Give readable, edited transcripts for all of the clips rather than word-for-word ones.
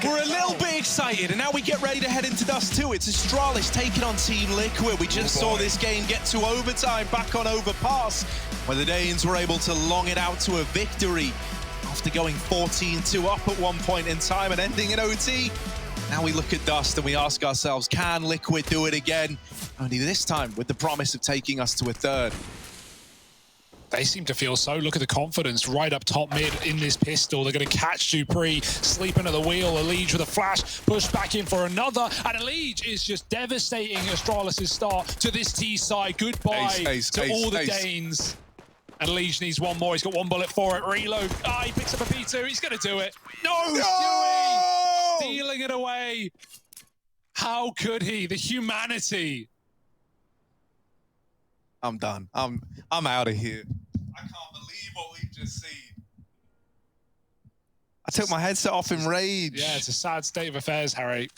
We're a little bit excited, and now we get ready to head into Dust2. It's Astralis taking on Team Liquid. We just saw this game get to overtime back on Overpass, where the Danes were able to long it out to a victory after going 14-2 up at one point in time and ending in OT. Now we look at Dust and we ask ourselves, can Liquid do it again? Only this time with the promise of taking us to a third. They seem to feel so. Look at the confidence right up top mid in this pistol. They're going to catch Dupree, sleeping at the wheel. Elige with a flash, push back in for another. And Elige is just devastating Astralis' start to this T side. Goodbye to all the Danes. And Elige needs one more. He's got one bullet for it. Reload. Ah, he picks up a P2. He's going to do it. No! Stewie! Stealing it away. How could he? The humanity. I'm done. I'm out of here. I can't believe what we've just seen. I took my headset off in rage. Yeah, it's a sad state of affairs, Harry.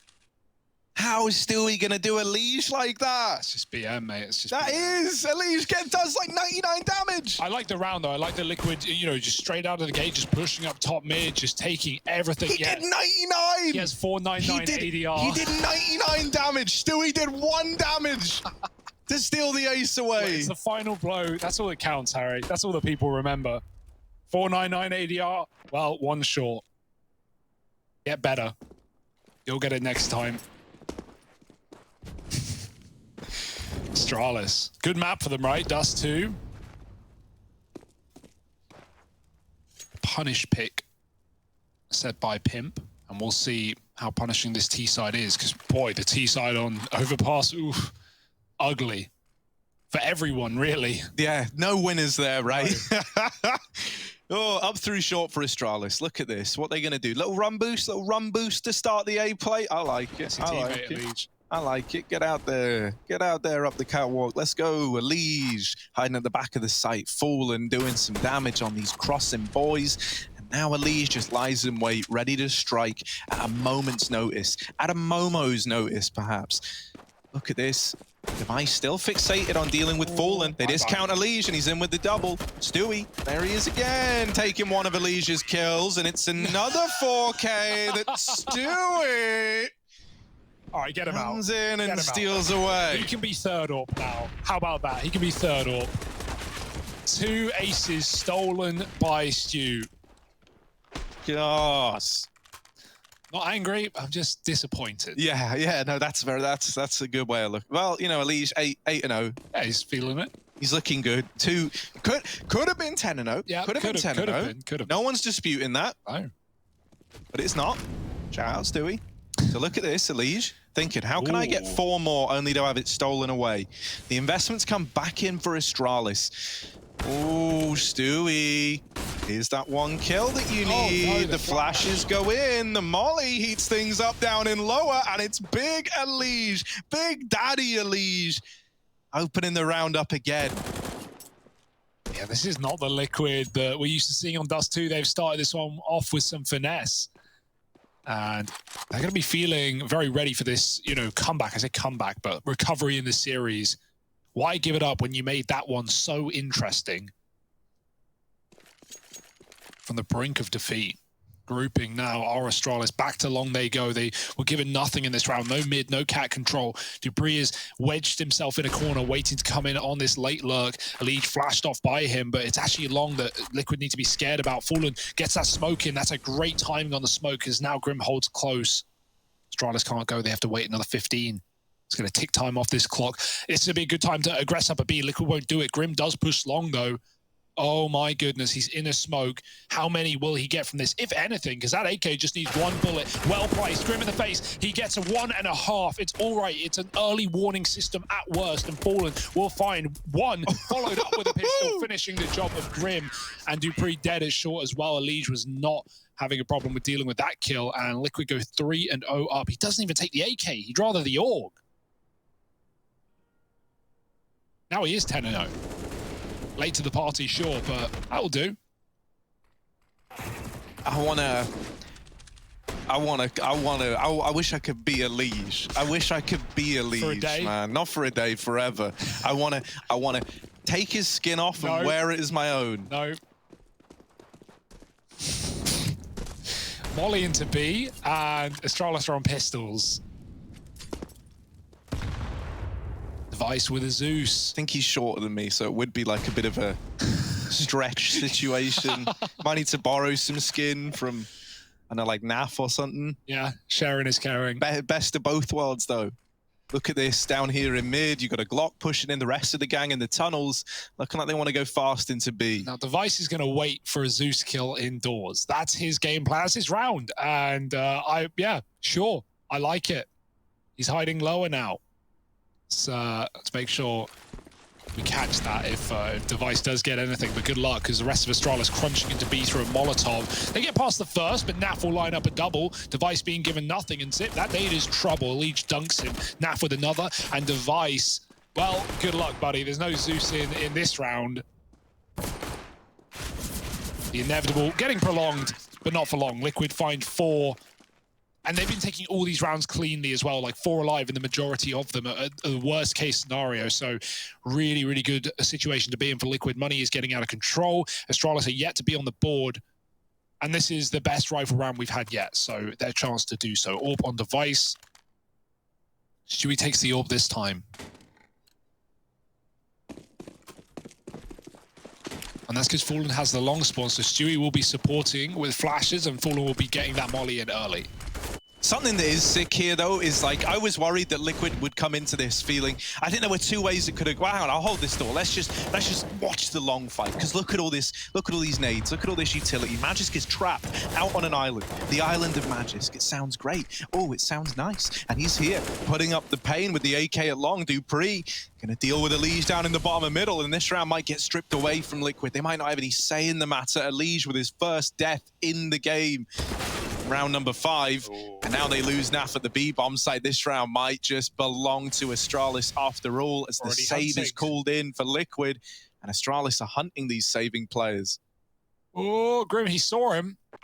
How is Stewie gonna do Elige like that? It's just BM, mate. It's just that BM. is Elige does like 99 damage. I like the round though. I like the Liquid, you know, just straight out of the gate, just pushing up top mid, just taking everything. He did 99. He has 499 ADR. He did 99 damage. Stewie did 1 damage. To steal the ace away. Well, it's the final blow. That's all that counts, Harry. That's all that people remember. 499 ADR. Well, one short. Get better. You'll get it next time. Astralis. Good map for them, right? Dust2. Punish pick set by Pimp. And we'll see how punishing this T side is. Because, boy, the T side on Overpass, oof. Ugly for everyone, really. Yeah, no winners there, right? No. Oh, up through short for Astralis. Look at this. What they're going to do? Little run boost to start the A play. I like it. I like it. I like it. Get out there. Get out there up the catwalk. Let's go. Elige hiding at the back of the site. Fallen doing some damage on these crossing boys. And now Elige just lies in wait, ready to strike at a moment's notice. At a Momo's notice, perhaps. Look at this. Device still fixated on dealing with Fallen. They discount Elige and he's in with the double. Stewie, there he is again, taking one of Elige's kills, and it's another 4K that Stewie comes in and steals away. He can be third up now. How about that? He can be third up. 2 aces stolen by Stu. Gosh. Not angry, I'm just disappointed. Yeah, no, that's a good way of looking. Well, you know, Elige 8-0. Yeah, he's feeling it. He's looking good. Could have been 10-0. Yeah, could have been 10-0. Could have. No one's disputing that. No. But it's not. Shout out, Stewie. So look at this, Elige, thinking, how can I get 4 more only to have it stolen away? The investments come back in for Astralis. Oh, Stewie. Here's that 1 kill that you need. The flashes go in. The molly heats things up down in lower, and it's big Elige. Big Daddy Elige. Opening the round up again. Yeah, this is not the Liquid that we're used to seeing on Dust2. They've started this one off with some finesse. And they're going to be feeling very ready for this, you know, comeback. I say comeback, but recovery in the series. Why give it up when you made that one so interesting? From the brink of defeat. Grouping now, our Astralis back to long they go. They were given nothing in this round. No mid, no cat control. Dupree has wedged himself in a corner, waiting to come in on this late lurk. Elige flashed off by him, but it's actually long that Liquid need to be scared about. Fallen gets that smoke in. That's a great timing on the smoke, as now Grim holds close. Astralis can't go. They have to wait another 15. It's going to tick time off this clock. It's going to be a good time to aggress up a B. Liquid won't do it. Grim does push long, though. Oh, my goodness. He's in a smoke. How many will he get from this? If anything, because that AK just needs 1 bullet. Well placed. Grim in the face. He gets a 1.5. It's all right. It's an early warning system at worst. And Fallen will find 1, followed up with a pistol, finishing the job of Grim. And Dupree dead as short as well. Elige was not having a problem with dealing with that kill. And Liquid go 3-0 up. He doesn't even take the AK. He'd rather the AUG. Now he is 10-0. Late to the party, sure, but that'll do. I wish I could be Elige. I wish I could be Elige, man. Not for a day, forever. I wanna take his skin off and wear it as my own. No. Molly into B, and Astralis are on pistols. Device with a Zeus. I think he's shorter than me, so it would be like a bit of a stretch situation. Might need to borrow some skin from, I don't know, like NAF or something. Yeah, sharing is caring. Best of both worlds, though. Look at this down here in mid. You've got a Glock pushing in the rest of the gang in the tunnels. Looking like they want to go fast into B. Now, Device is going to wait for a Zeus kill indoors. That's his game plan. That's his round. And yeah, sure. I like it. He's hiding lower now. So let's make sure we catch that if Device does get anything. But good luck, because the rest of Astralis crunching into B through a Molotov. They get past the first, but Naf will line up a double. Device being given nothing, and Zip, that nade is trouble. Leech dunks him. Naf with another, and Device, well, good luck, buddy. There's no Zeus in this round. The inevitable getting prolonged, but not for long. Liquid find 4. And they've been taking all these rounds cleanly as well, like 4 alive in the majority of them, a worst case scenario. So really, really good situation to be in for Liquid. Money is getting out of control. Astralis are yet to be on the board. And this is the best rifle round we've had yet. So their chance to do so. Orb on Device. Stewie takes the Orb this time. And that's because Fallen has the long spawn, so Stewie will be supporting with flashes and Fallen will be getting that molly in early. Something that is sick here, though, is like, I was worried that Liquid would come into this feeling, I think there were 2 ways it could have gone. Hang on, I'll hold this door. Let's just watch the long fight, because look at all this, look at all these nades, look at all this utility. Magisk is trapped out on an island, the island of Magisk. It sounds great. Oh, it sounds nice. And he's here, putting up the pain with the AK at long. Dupree gonna deal with a Liege down in the bottom and middle, and this round might get stripped away from Liquid. They might not have any say in the matter. A Liege with his first death in the game. Round number 5, and now they lose Naf at the B-bomb site. This round might just belong to Astralis after all, as the save is called in for Liquid, and Astralis are hunting these saving players. Oh, Grim, he saw him, but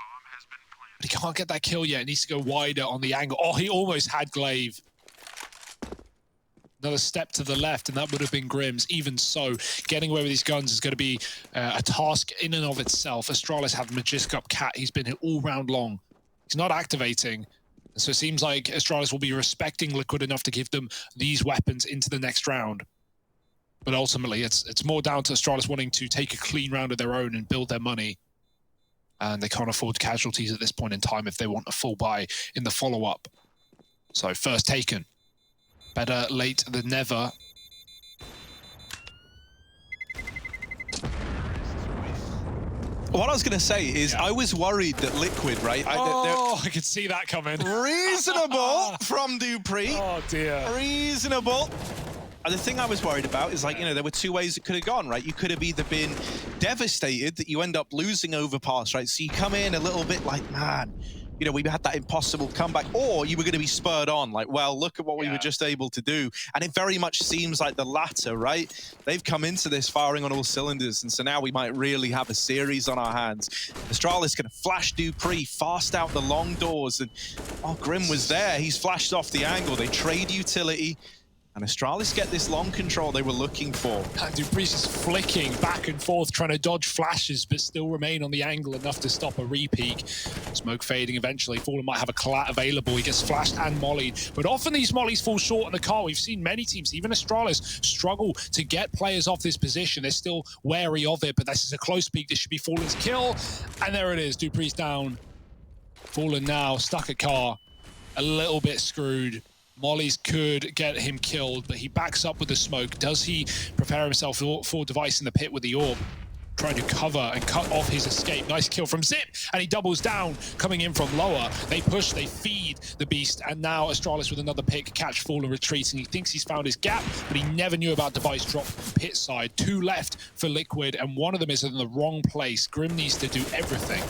he can't get that kill yet. He needs to go wider on the angle. Oh, he almost had Glaive. Another step to the left, and that would have been Grim's. Even so, getting away with these guns is going to be a task in and of itself. Astralis have Magisk up Cat. He's been here all round long. He's not activating, so it seems like Astralis will be respecting Liquid enough to give them these weapons into the next round. But ultimately, it's more down to Astralis wanting to take a clean round of their own and build their money. And they can't afford casualties at this point in time if they want a full buy in the follow-up. So first taken. Better late than never. What I was going to say is, I was worried that Liquid, right? I could see that coming. Reasonable from Dupree. Oh, dear. Reasonable. And the thing I was worried about is, like, you know, there were 2 ways it could have gone, right? You could have either been devastated that you end up losing Overpass, right? So you come in a little bit like, man, you know, we had that impossible comeback, or you were going to be spurred on, like, well, look at what we were just able to do. And it very much seems like the latter, right? They've come into this firing on all cylinders, and so now we might really have a series on our hands. Astralis going to flash Dupree fast out the long doors, and oh, Grim was there. He's flashed off the angle. They trade utility. And Astralis get this long control they were looking for. And Dupree's just flicking back and forth, trying to dodge flashes, but still remain on the angle enough to stop a re-peek. Smoke fading eventually. Fallen might have a collat available. He gets flashed and mollied. But often these mollies fall short in the car. We've seen many teams, even Astralis, struggle to get players off this position. They're still wary of it, but this is a close peek. This should be Fallen's kill. And there it is. Dupree's down. Fallen now, stuck at car. A little bit screwed. Mollies could get him killed, but he backs up with the smoke. Does he prepare himself for Device in the pit with the orb? Trying to cover and cut off his escape. Nice kill from Zip, and he doubles down, coming in from lower. They push, they feed the beast, and now Astralis with another pick. Catch Fallen retreating. He thinks he's found his gap, but he never knew about Device drop pit side. 2 left for Liquid, and one of them is in the wrong place. Grim needs to do everything.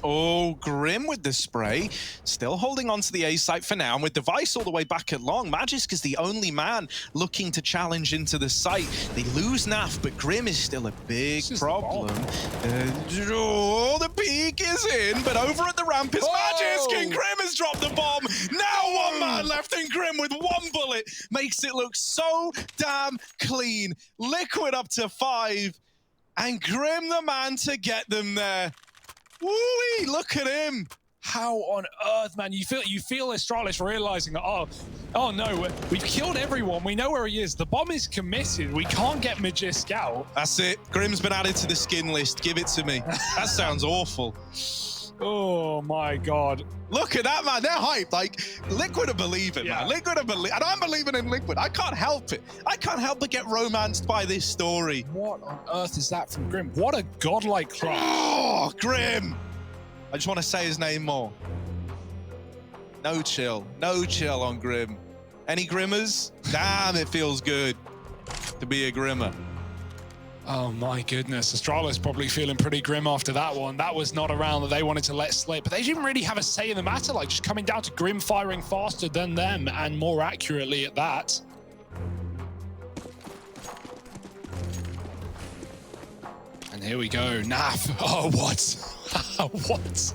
Oh, Grim with the spray. Still holding on to the A site for now. And with Device all the way back at long, Magisk is the only man looking to challenge into the site. They lose Naf, but Grim is still a big problem. Oh, the peak is in, but over at the ramp is Magisk, and Grim has dropped the bomb. Now 1 man left, and Grim with 1 bullet makes it look so damn clean. Liquid up to 5, and Grim the man to get them there. Woo-wee, look at him. How on earth, man? You feel Astralis realizing that, oh no, we've killed everyone. We know where he is. The bomb is committed. We can't get Magisk out. That's it. Grim's been added to the skin list. Give it to me. That sounds awful. Oh my God. Look at that, man. They're hyped. Like, Liquid are believing, man. Liquid are believing. And I'm believing in Liquid. I can't help it. I can't help but get romanced by this story. What on earth is that from Grim? What a godlike clutch. Oh, Grim. I just want to say his name more. No chill. No chill on Grim. Any Grimmers? Damn, it feels good to be a Grimmer. Oh my goodness, Astralis probably feeling pretty grim after that one. That was not a round that they wanted to let slip, but they didn't really have a say in the matter, like just coming down to Grim firing faster than them and more accurately at that. And here we go, Naf. Oh, what? What?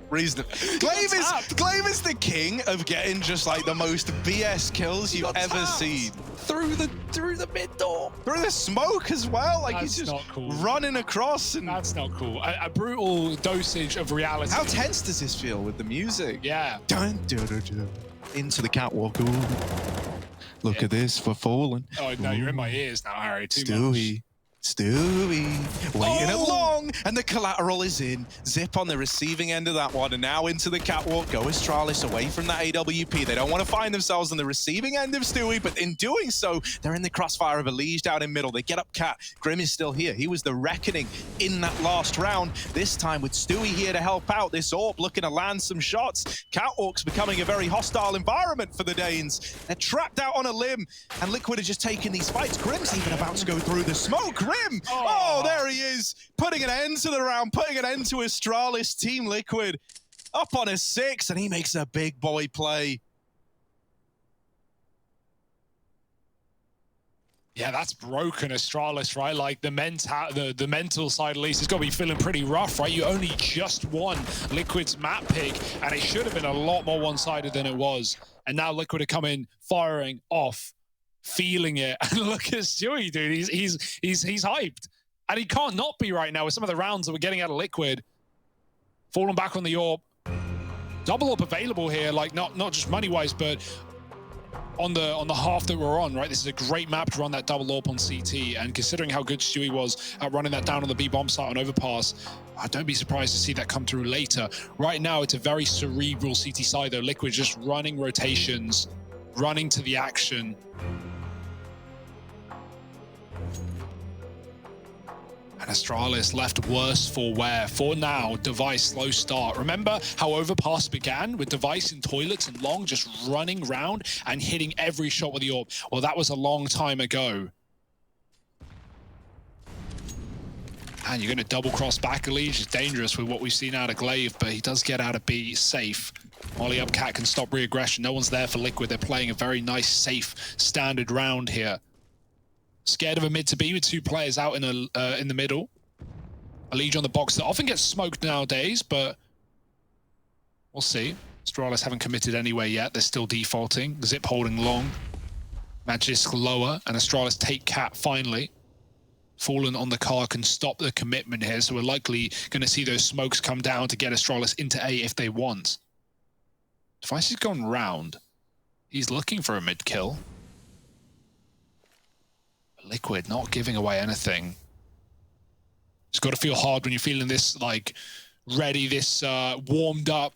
Reasonable. Glaive is the king of getting just like the most BS kills you've ever seen. Through the mid door. Through the smoke as well. Like That's he's just not cool. running across. And that's not cool. A brutal dosage of reality. How tense does this feel with the music? Yeah. Dun, dun, dun, dun. Into the catwalk. Ooh. Look at this for falling. Oh no, you're in my ears now, Harry. Stewie, waiting along, and the collateral is in. Zip on the receiving end of that one, and now into the catwalk. Go Astralis away from that AWP. They don't want to find themselves on the receiving end of Stewie, but in doing so, they're in the crossfire of Elige down in middle. They get up Cat. Grim is still here. He was the reckoning in that last round. This time with Stewie here to help out. This AWP looking to land some shots. Catwalk's becoming a very hostile environment for the Danes. They're trapped out on a limb, and Liquid are just taking these fights. Grim's even about to go through the smoke. Grim! Oh, there he is, putting an end to the round, putting an end to Astralis. Team Liquid up on a 6, and he makes a big boy play. Yeah, that's broken Astralis, right? Like the mental side at least has got to be feeling pretty rough, right? You only just won Liquid's map pick, and it should have been a lot more one-sided than it was. And now Liquid are coming, firing off, feeling it. And look at Stewie, dude. He's hyped. And he can't not be right now with some of the rounds that we're getting out of Liquid. Falling back on the AWP. Double AWP available here, like not just money-wise, but on the half that we're on, right? This is a great map to run that double AWP on CT. And considering how good Stewie was at running that down on the B bomb site on overpass, don't be surprised to see that come through later. Right now, it's a very cerebral CT side though. Liquid just running rotations, running to the action. And Astralis left worse for wear. For now, Device slow start. Remember how Overpass began with Device in toilets and Long just running round and hitting every shot with the AWP? Well, that was a long time ago. And you're going to double cross back Elige. It's dangerous with what we've seen out of Glaive, but he does get out of B safe. Molly up Cat can stop re-aggression. No one's there for Liquid. They're playing a very nice, safe, standard round here. Scared of a mid to B with 2 players out in the middle. Elige on the box that often gets smoked nowadays, but we'll see. Astralis haven't committed anywhere yet. They're still defaulting. Zip holding Long. Magisk lower, and Astralis take Cat finally. Fallen on the car can stop the commitment here, so we're likely going to see those smokes come down to get Astralis into A if they want. Device has gone round. He's looking for a mid kill. Liquid not giving away anything. It's got to feel hard when you're feeling this like ready, this warmed up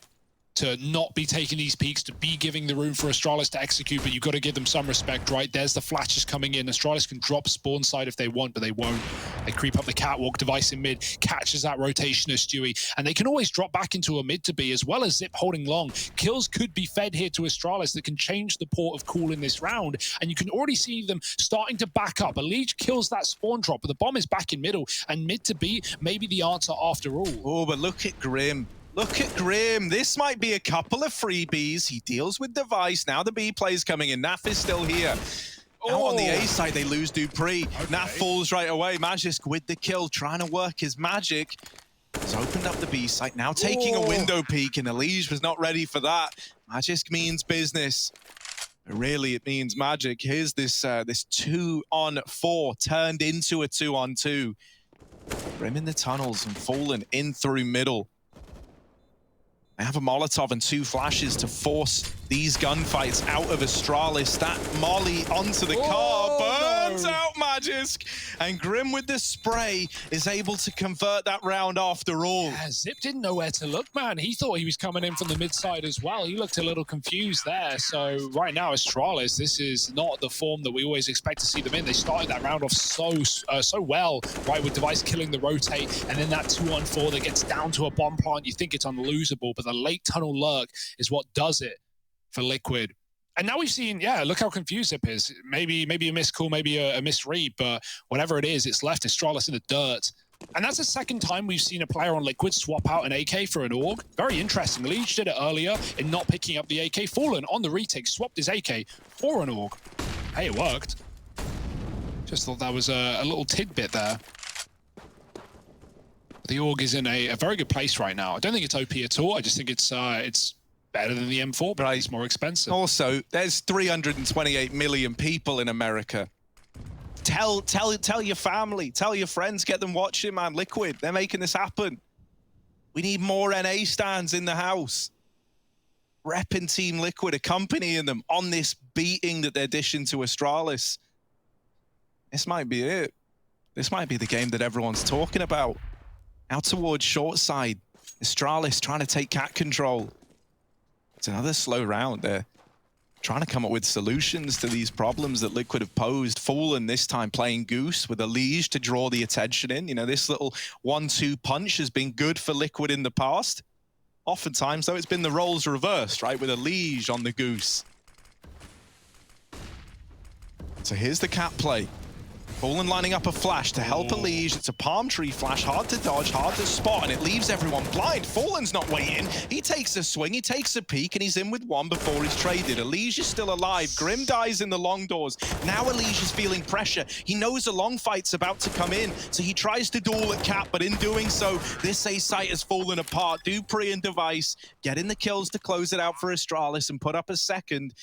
to not be taking these peaks, to be giving the room for Astralis to execute, but you've got to give them some respect, right? There's the flashes coming in. Astralis can drop spawn side if they want, but they won't. They creep up the catwalk. Device in mid, catches that rotation of Stewie, and they can always drop back into a mid to B, as well as Zip holding Long. Kills could be fed here to Astralis that can change the port of call in this round, and you can already see them starting to back up. Elige kills that spawn drop, but the bomb is back in middle, and mid to B may be the answer after all. Oh, but look at Grim. Look at Grim. This might be a couple of freebies. He deals with Device. Now the B play's coming in. Naf is still here. Now on the A side, they lose Dupree. Okay. Naf falls right away. Magisk with the kill, trying to work his magic. He's opened up the B site, now taking a window peek, and Elige was not ready for that. Magisk means business. But really, it means magic. Here's this 2-on-4 turned into a 2-on-2. Grim in the tunnels and fallen in through middle. They have a Molotov and 2 flashes to force these gunfights out of Astralis. That molly onto the car burns out Magisk. And Grim with the spray is able to convert that round after all. Yeah, Zip didn't know where to look, man. He thought he was coming in from the mid side as well. He looked a little confused there. So right now, Astralis, this is not the form that we always expect to see them in. They started that round off so well, right, with Device killing the rotate, and then that 2-on-4 that gets down to a bomb plant. You think it's unlosable, but the late tunnel lurk is what does it for Liquid. And now we've seen, yeah, look how confused Zip is. Maybe a missed call, maybe a misread, but whatever it is, it's left Astralis in the dirt. And that's the second time we've seen a player on Liquid swap out an AK for an AUG. Very interesting. Leech did it earlier in not picking up the AK. Fallen on the retake, swapped his AK for an AUG. Hey, it worked. Just thought that was a little tidbit there. The AUG is in a very good place right now. I don't think it's OP at all. I just think it's better than the M4, but it's more expensive. Also, there's 328 million people in America. Tell your family, tell your friends, get them watching, man. Liquid, they're making this happen. We need more NA stands in the house. Repping Team Liquid, accompanying them on this beating that they're dishing to Astralis. This might be it. This might be the game that everyone's talking about. Out towards short side, Astralis trying to take cat control. It's another slow round. They're trying to come up with solutions to these problems that Liquid have posed. Fallen this time playing Goose with a Liege to draw the attention in. You know, this little 1-2 punch has been good for Liquid in the past. Oftentimes, though, it's been the roles reversed, right? With a Liege on the Goose. So here's the cat play. Fallen lining up a flash to help a Liege. It's a palm tree flash, hard to dodge, hard to spot, and it leaves everyone blind. Fallen's not waiting. He takes a swing, he takes a peek, and he's in with one before he's traded. Liege is still alive. Grim dies in the long doors. Now Liege is feeling pressure. He knows a long fight's about to come in, so he tries to duel at Cat, but in doing so, this A site has fallen apart. Dupree and Device getting the kills to close it out for Astralis and put up a second.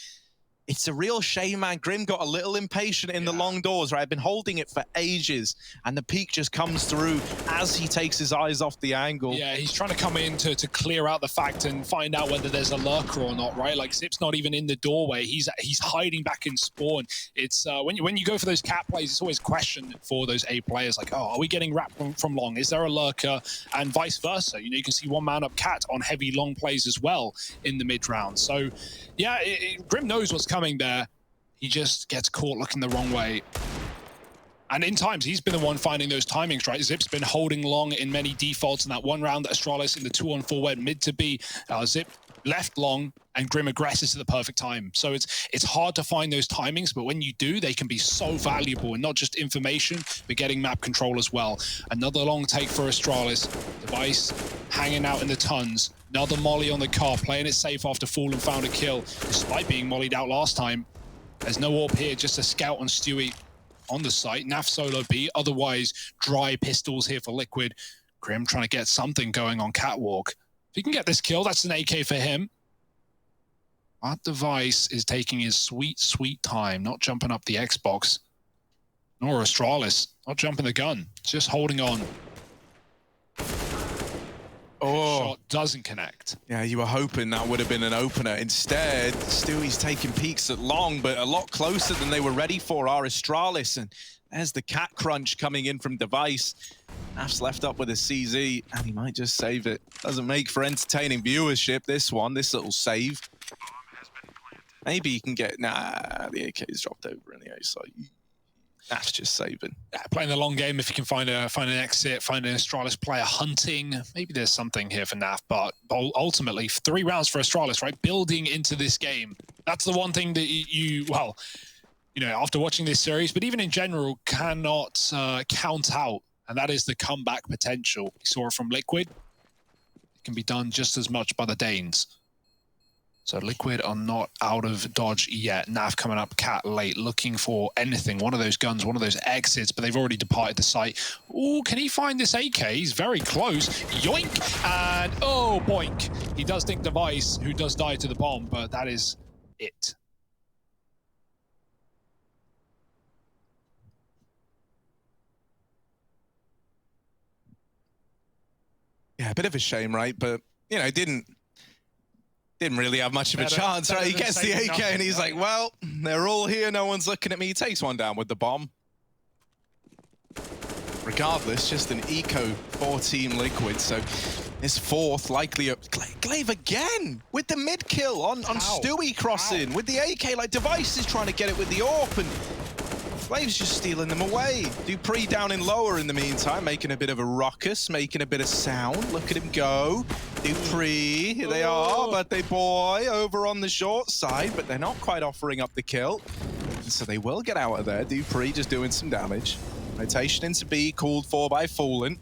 It's a real shame, man. Grim got a little impatient in the long doors, right? I've been holding it for ages, and the peak just comes through as he takes his eyes off the angle. Yeah, he's trying to come in to clear out the fact and find out whether there's a lurker or not, right? Like, Zip's not even in the doorway. He's hiding back in spawn. It's when you go for those cat plays, it's always a question for those A players, like, oh, are we getting wrapped from long? Is there a lurker? And vice versa. You know, you can see one man up cat on heavy long plays as well in the mid round. So, yeah, Grim knows what's coming there. He just gets caught looking the wrong way. And in times, he's been the one finding those timings, right? Zip's been holding long in many defaults in that one round that Astralis in the 2-on-4 went mid to B. Zip left long and Grim aggresses at the perfect time. So it's hard to find those timings, but when you do, they can be so valuable, and not just information, but getting map control as well. Another long take for Astralis. Device hanging out in the tons. Another molly on the car, playing it safe after Fallen found a kill, despite being mollied out last time. There's no AWP here, just a scout on Stewie on the site. Naf solo B, otherwise dry pistols here for Liquid. Grim trying to get something going on Catwalk. If he can get this kill, that's an AK for him. That Device is taking his sweet, sweet time, not jumping up the Xbox. Nor Astralis, not jumping the gun, just holding on. Shot doesn't connect. Yeah, you were hoping that would have been an opener. Instead, Stewie's taking peeks at long, but a lot closer than they were ready for are Astralis. And there's the cat crunch coming in from Device. Naf's left up with a CZ, and he might just save it. Doesn't make for entertaining viewership, this one, this little save. Maybe you can get... Nah, the AK's dropped over in the A site. That's just saving. Yeah, playing the long game, if you can find an exit, find an Astralis player hunting, maybe there's something here for Naf, but ultimately, 3 rounds for Astralis, right? Building into this game. That's the one thing that you know, after watching this series, but even in general, cannot count out, and that is the comeback potential. We saw it from Liquid. It can be done just as much by the Danes. So Liquid are not out of dodge yet. Naf coming up cat late, looking for anything. One of those guns, one of those exits, but they've already departed the site. Oh, can he find this AK? He's very close. Yoink! And oh, boink. He does think Device, who does die to the bomb, but that is it. Yeah, a bit of a shame, right? But, you know, didn't Didn't really have much of a chance, right? He gets the AK and he's like, well, they're all here, no one's looking at me. He takes one down with the bomb. Regardless, just an eco 4-team Liquid, so his fourth likely up. Glaive again with the mid kill on Stewie crossing with the AK. Like Device is trying to get it with the AWP and Glaive's just stealing them away. Dupree down in lower in the meantime, making a bit of a ruckus, making a bit of sound. Look at him go. Dupree, here they are, birthday boy over on the short side, but they're not quite offering up the kill. And so they will get out of there. Dupree just doing some damage. Rotation into B, called for by Fallen.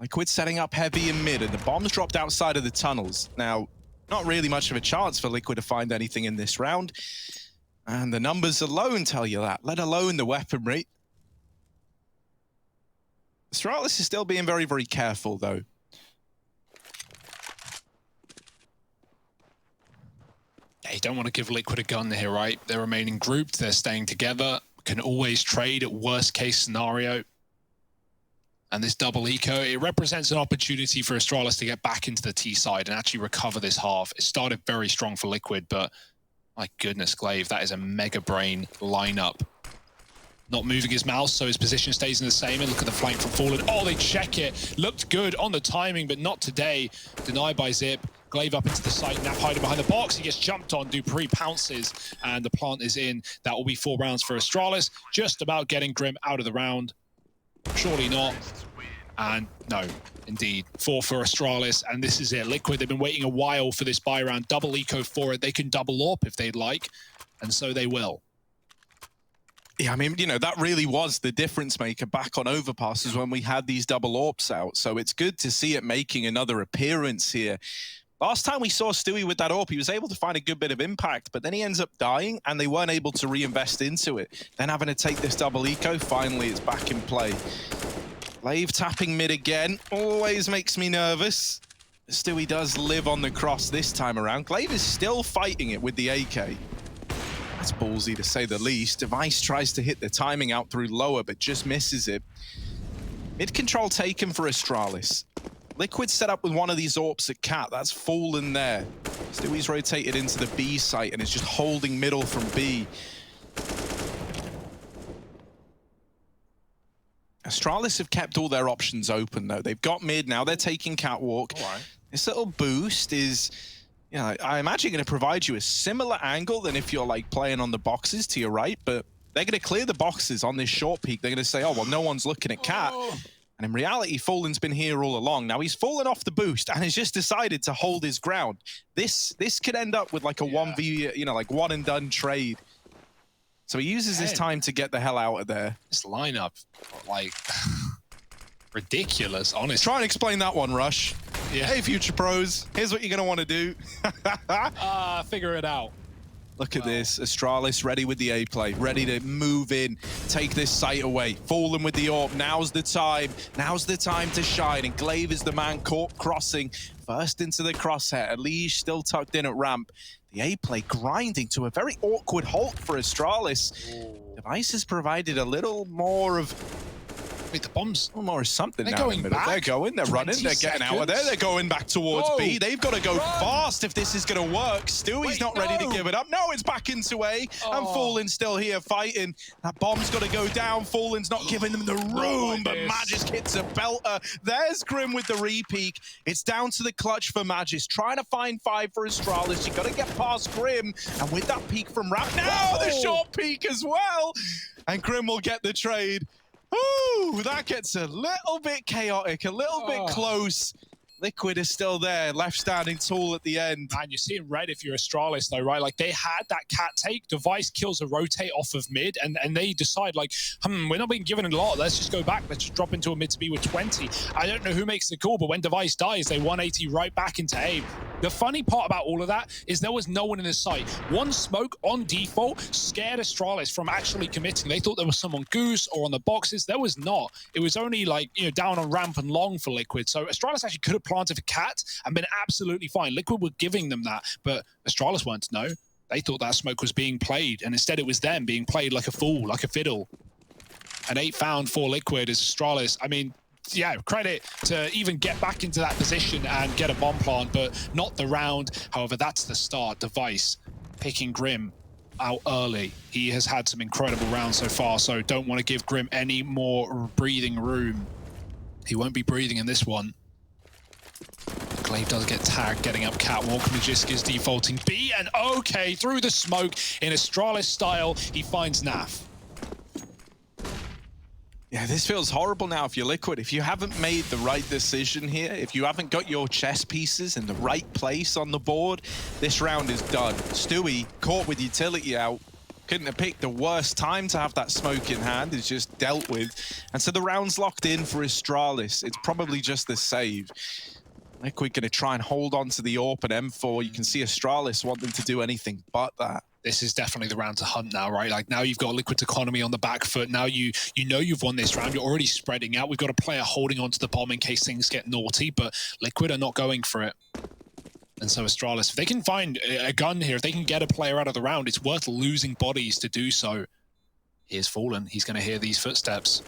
Liquid setting up heavy in mid, and the bombs dropped outside of the tunnels. Now, not really much of a chance for Liquid to find anything in this round. And the numbers alone tell you that, let alone the weaponry. Astralis is still being very, very careful, though. Yeah, you don't want to give Liquid a gun here, right? They're remaining grouped, they're staying together, can always trade at worst case scenario. And this double eco, it represents an opportunity for Astralis to get back into the T side and actually recover this half. It started very strong for Liquid, but my goodness, Glaive, that is a mega brain lineup. Not moving his mouse, so his position stays in the same. And look at the flank from Fallen. Oh, they check it. Looked good on the timing, but not today. Denied by Zip. Glaive up into the site. Nap hiding behind the box. He gets jumped on. Dupree pounces, and the plant is in. That will be 4 rounds for Astralis. Just about getting Grim out of the round. Surely not. And no, indeed, 4 for Astralis, and this is it. Liquid, they've been waiting a while for this buy round. Double eco for it. They can double AWP if they'd like, and so they will. Yeah, I mean, you know, that really was the difference maker back on overpasses when we had these double AWPs out. So it's good to see it making another appearance here. Last time we saw Stewie with that AWP, he was able to find a good bit of impact, but then he ends up dying, and they weren't able to reinvest into it. Then having to take this double eco, finally it's back in play. Glaive tapping mid again, always makes me nervous. Stewie does live on the cross this time around. Glaive is still fighting it with the AK. That's ballsy to say the least. Device tries to hit the timing out through lower, but just misses it. Mid control taken for Astralis. Liquid set up with one of these AWPs at Cat. That's Fallen there. Stewie's rotated into the B site and is just holding middle from B. Astralis have kept all their options open, though. They've got mid, now they're taking Catwalk. All right. This little boost is, you know, I imagine going to provide you a similar angle than if you're, like, playing on the boxes to your right, but they're going to clear the boxes on this short peak. They're going to say, oh, well, no one's looking at Cat. And in reality, Fallen's been here all along. Now, he's fallen off the boost and has just decided to hold his ground. This could end up with, like, a 1v, you know, like, one-and-done trade. So he uses his time to get the hell out of there. This lineup, like, ridiculous, honestly. Try and explain that one, Rush. Yeah. Hey, future pros, here's what you're going to want to do. Figure it out. Look at this. Astralis ready with the A-play, ready to move in, take this site away. Fallen with the AWP. Now's the time. Now's the time to shine. And Glaive is the man caught crossing. First into the crosshair. Elige still tucked in at ramp. The A-play grinding to a very awkward halt for Astralis. Device has provided a little more of... Wait, the bombs? A little more of something they're now. Going back. They're going, they're running, they're getting out of there. They're going back towards B. They've got to go fast if this is going to work. Stewie's not ready to give it up. No, it's back into A. And Fallen's still here fighting. That bomb's got to go down. Fallen's not giving them the room, but Magis hits a belter. There's Grim with the re-peak. It's down to the clutch for Magis. Trying to find 5 for Astralis. You got to get past Grim. And with that peak from Ramp, now the short peak as well. And Grim will get the trade. Ooh, that gets a little bit chaotic, a little bit close. Liquid is still there, left standing tall at the end. Man, you're seeing red if you're Astralis though, right? Like they had that cat take, Device kills a rotate off of mid, and they decide like, we're not being given a lot, let's just go back, let's just drop into a mid to B with 20. I don't know who makes the call, but when Device dies, they 180 right back into A. The funny part about all of that is there was no one in the site. One smoke on default scared Astralis from actually committing. They thought there was someone Goose or on the boxes. There was not. It was only like, you know, down on ramp and long for Liquid. So Astralis actually could have planted a cat and been absolutely fine. Liquid were giving them that, but Astralis weren't. No, they thought that smoke was being played, and instead it was them being played like a fool, like a fiddle. An 8 found for Liquid is Astralis. I mean, yeah, credit to even get back into that position and get a bomb plant, but not the round. However, that's the start. Device picking Grim out early. He has had some incredible rounds so far, so don't want to give Grim any more breathing room. He won't be breathing in this one. Glaive does get tagged, getting up catwalk. Magisk is defaulting B, and okay, through the smoke in Astralis style, he finds Naf. Yeah, this feels horrible now if you're Liquid. If you haven't made the right decision here, if you haven't got your chess pieces in the right place on the board, this round is done. Stewie, caught with utility out, couldn't have picked the worst time to have that smoke in hand, is just dealt with. And so the round's locked in for Astralis. It's probably just the save. Liquid gonna try and hold on to the AWP and M4. You can see Astralis wanting to do anything but that. This is definitely the round to hunt now, right? Like now you've got Liquid's economy on the back foot. Now you know you've won this round. You're already spreading out. We've got a player holding onto the bomb in case things get naughty, but Liquid are not going for it. And so Astralis, if they can find a gun here, if they can get a player out of the round, it's worth losing bodies to do so. Here's Fallen. He's going to hear these footsteps.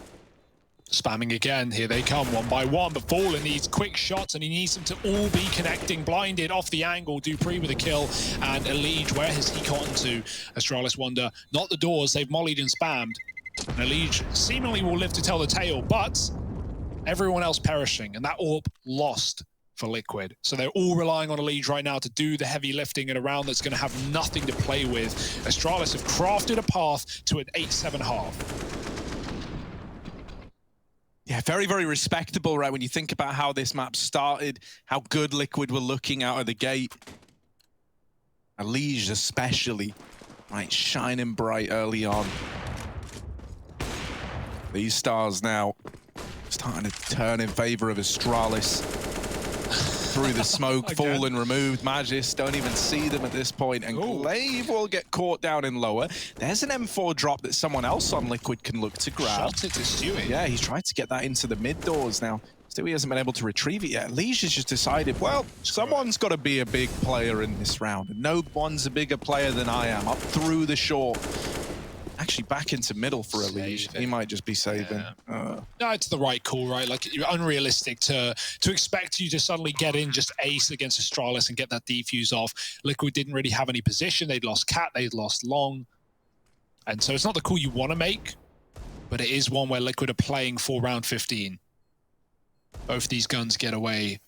Spamming again, here they come one by one, but Fallen needs quick shots and he needs them to all be connecting. Blinded off the angle, Dupree with a kill, and Elige, where has he gotten to? Astralis wonder, not the doors, they've mollied and spammed. And Elige seemingly will live to tell the tale, but everyone else perishing, and that AWP lost for Liquid. So they're all relying on Elige right now to do the heavy lifting in a round that's going to have nothing to play with. Astralis have crafted a path to an 8-7 half. Yeah, very, very respectable, right? When you think about how this map started, how good Liquid were looking out of the gate. Elige especially, right, shining bright early on. These stars now starting to turn in favor of Astralis. Through the smoke, Fallen removed. Magisk don't even see them at this point, and Glaive will get caught down in lower. There's an M4 drop that someone else on Liquid can look to grab. Shot it to Stewie. Yeah, he's tried to get that into the mid doors now. Stewie hasn't been able to retrieve it yet. Elige has just decided, well, someone's got to be a big player in this round, and no one's a bigger player than I am. Up through the short. Actually back into middle for Elige. He might just be saving. Yeah. No, it's the right call, right? Like, you're unrealistic to expect you to suddenly get in just ace against Astralis and get that defuse off. Liquid didn't really have any position. They'd lost Cat, they'd lost Long. And so it's not the call you want to make, but it is one where Liquid are playing for round 15. Both these guns get away.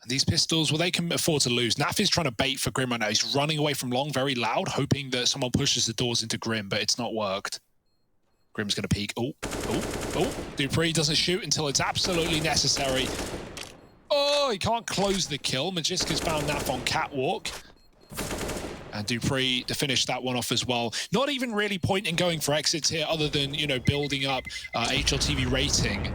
And these pistols, well, they can afford to lose. Naf is trying to bait for Grim right now. He's running away from Long very loud, hoping that someone pushes the doors into Grim, but it's not worked. Grim's going to peek. Oh. Dupree doesn't shoot until it's absolutely necessary. Oh, he can't close the kill. Magisk has found Naf on catwalk. And Dupree to finish that one off as well. Not even really point in going for exits here other than, you know, building up HLTV rating.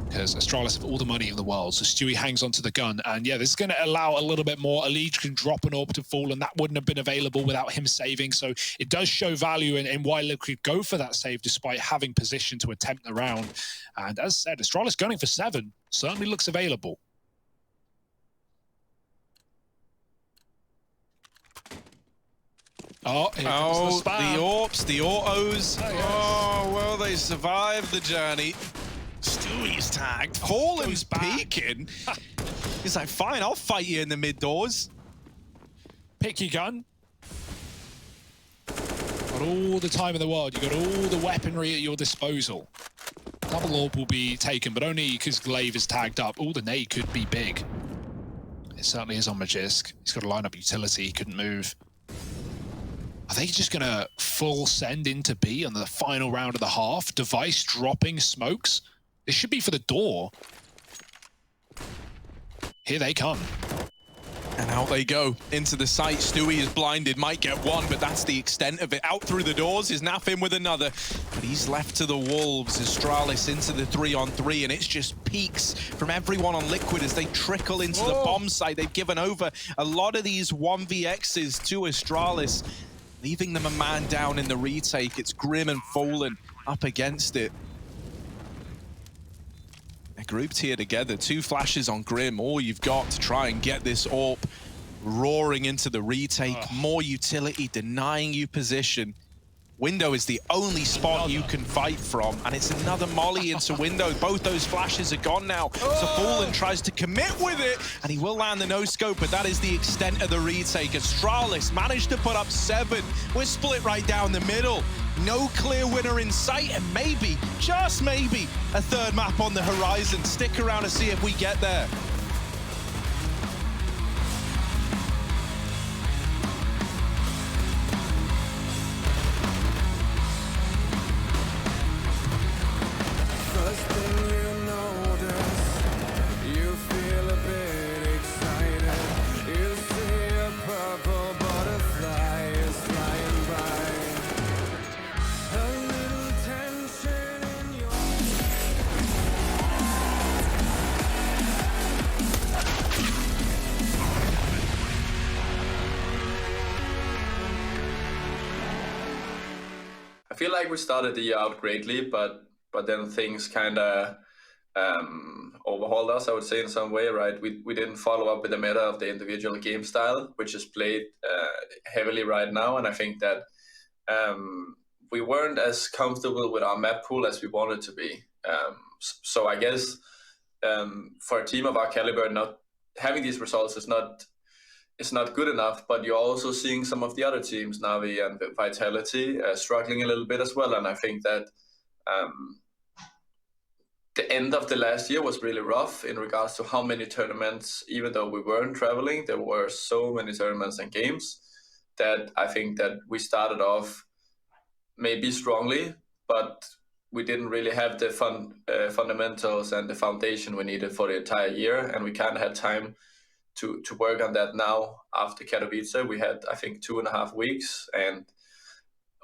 Because Astralis have all the money in the world, so Stewie hangs onto the gun. And yeah, this is going to allow a little bit more. Elige can drop an AWP to Fall, and that wouldn't have been available without him saving. So it does show value in why Liquid go for that save despite having position to attempt the round. And as said, Astralis going for 7 certainly looks available. Oh, here comes the spam. The AWPs, the autos. Oh, well, they survived the journey. Stewie's tagged. Fallen's peeking. He's like, fine, I'll fight you in the mid doors. Pick your gun. Got all the time in the world. You got all the weaponry at your disposal. Double AWP will be taken, but only because Glaive is tagged up. Oh, the nade could be big. It certainly is on Magisk. He's got to line up utility. He couldn't move. Are they just going to full send into B on the final round of the half? Device dropping smokes. This should be for the door. Here they come. And out they go into the site. Stewie is blinded, might get one, but that's the extent of it. Out through the doors is Naf in with another, but he's left to the wolves. Astralis into the 3-on-3, and it's just peaks from everyone on Liquid as they trickle into the bomb site. They've given over a lot of these 1vx's to Astralis, leaving them a man down in the retake. It's Grim and Fallen up against it. They're grouped here together. 2 flashes on Grim. All you've got to try and get this AWP roaring into the retake. More utility, denying you position. Window is the only spot you can fight from, and it's another molly into Window. Both those flashes are gone now. Fallen tries to commit with it, and he will land the no-scope, but that is the extent of the retake. Astralis managed to put up 7. We're split right down the middle. No clear winner in sight, and maybe, just maybe, a third map on the horizon. Stick around to see if we get there. I feel like we started the year out greatly, but then things kind of overhauled us, I would say, in some way, right? We didn't follow up with the meta of the individual game style, which is played heavily right now, and I think that we weren't as comfortable with our map pool as we wanted to be. So I guess for a team of our caliber, not having these results is not good enough, but you're also seeing some of the other teams, Navi and Vitality, struggling a little bit as well. And I think that the end of the last year was really rough in regards to how many tournaments, even though we weren't traveling, there were so many tournaments and games that I think that we started off maybe strongly, but we didn't really have the fundamentals and the foundation we needed for the entire year. And we kind of had time to work on that now after Katowice. We had, I think, 2.5 weeks, and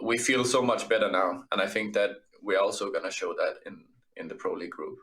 we feel so much better now. And I think that we're also going to show that in the Pro League group.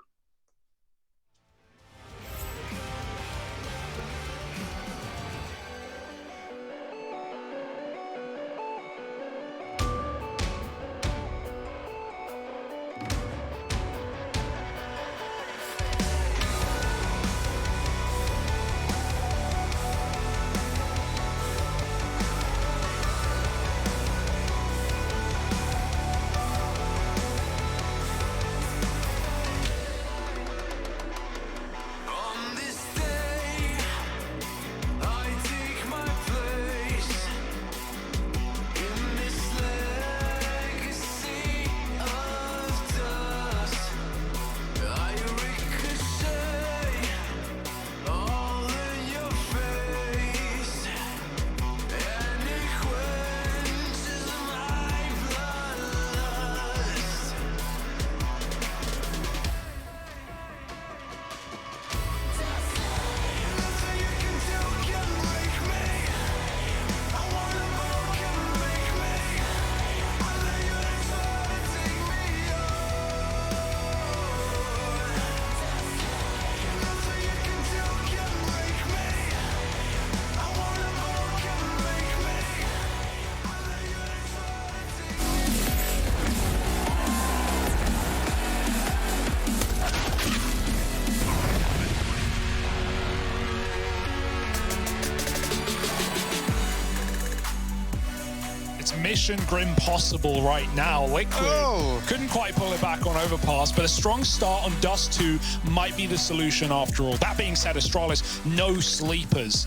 Mission Grim possible right now. Liquid couldn't quite pull it back on Overpass, but a strong start on Dust2 might be the solution after all. That being said, Astralis, no sleepers.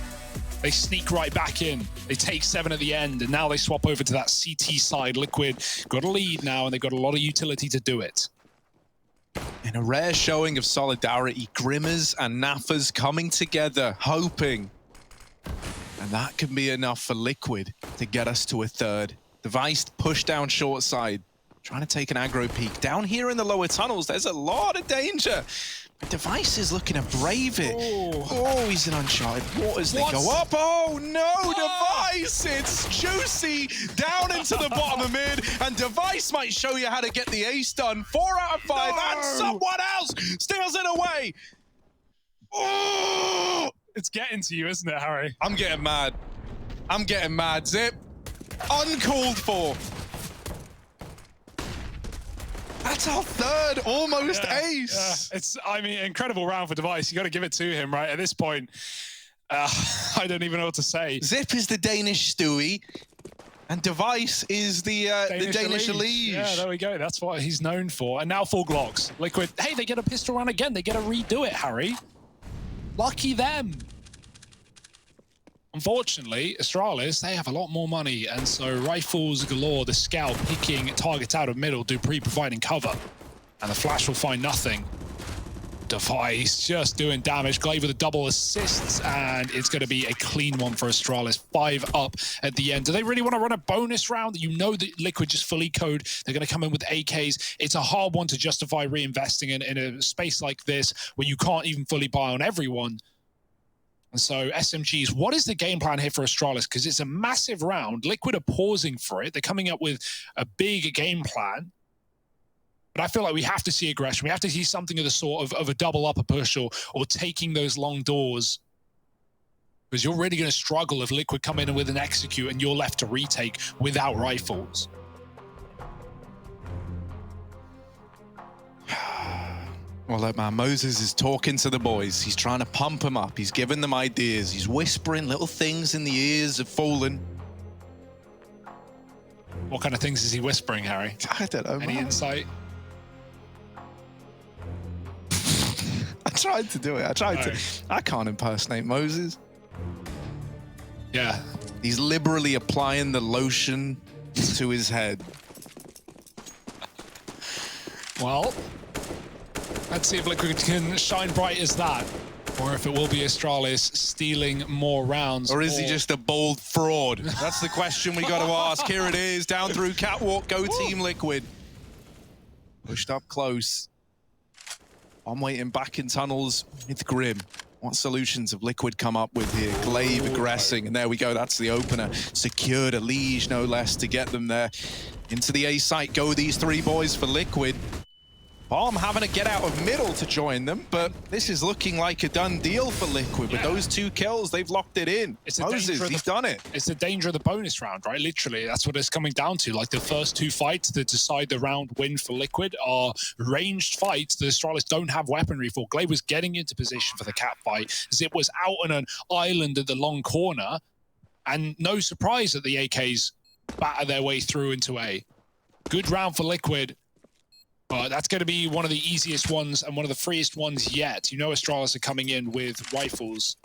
They sneak right back in. They take 7 at the end, and now they swap over to that CT side. Liquid got a lead now, and they've got a lot of utility to do it. In a rare showing of solidarity, Grimmers and Naffers coming together, hoping. And that can be enough for Liquid to get us to a third. Device push down short side, trying to take an aggro peek. Down here in the lower tunnels, there's a lot of danger. Device is looking to brave it. Oh, he's in uncharted waters. They go up. Oh, no, Device. It's juicy down into the bottom of mid. And Device might show you how to get the ace done. 4 out of 5. And someone else steals it away. Oh! It's getting to you, isn't it, Harry? I'm getting mad. I'm getting mad. Zip. Uncalled for. That's our third almost ace. Yeah. It's, I mean, incredible round for Device. You got to give it to him, right? At this point, I don't even know what to say. Zip is the Danish Stewie. And Device is the Danish Elise. Yeah, there we go. That's what he's known for. And now 4 Glocks. Liquid, hey, they get a pistol round again. They get to redo it, Harry. Lucky them. Unfortunately, Astralis, they have a lot more money. And so rifles galore, the scout picking targets out of middle, Dupree providing cover. And the flash will find nothing. Device just doing damage. Glaive with a double assists, and it's going to be a clean one for Astralis. 5 up at the end. Do they really want to run a bonus round? You know that Liquid just fully code. They're going to come in with AKs. It's a hard one to justify reinvesting in a space like this where you can't even fully buy on everyone. And so SMGs, what is the game plan here for Astralis? Because it's a massive round. Liquid are pausing for it. They're coming up with a big game plan. But I feel like we have to see aggression. We have to see something of the sort of a double upper push or taking those long doors. Because you're really going to struggle if Liquid come in with an execute and you're left to retake without rifles. Well, look, man, Moses is talking to the boys. He's trying to pump them up. He's giving them ideas. He's whispering little things in the ears of Fallen. What kind of things is he whispering, Harry? I don't know, Any insight? I tried to do it. I can't impersonate Moses. Yeah. He's liberally applying the lotion to his head. Well, let's see if Liquid can shine bright as that. Or if it will be Astralis stealing more rounds. Or is he just a bold fraud? That's the question we got to ask. Here it is, down through Catwalk. Go Team Liquid. Pushed up close. I'm waiting back in tunnels with Grim. What solutions have Liquid come up with here? Glaive aggressing, and there we go. That's the opener. Secured a Liege, no less, to get them there. Into the A site go these 3 boys for Liquid. Bomb having to get out of middle to join them, but this is looking like a done deal for Liquid. With those 2 kills, they've locked it in. It's Moses, he's done it. It's the danger of the bonus round, right? Literally, that's what it's coming down to. Like the first 2 fights that decide the round win for Liquid are ranged fights that Astralis don't have weaponry for. Glaive was getting into position for the cat fight. Zip was out on an island at the long corner, and no surprise that the AKs batter their way through into A. Good round for Liquid. But that's going to be one of the easiest ones and one of the freest ones yet. You know Astralis are coming in with rifles.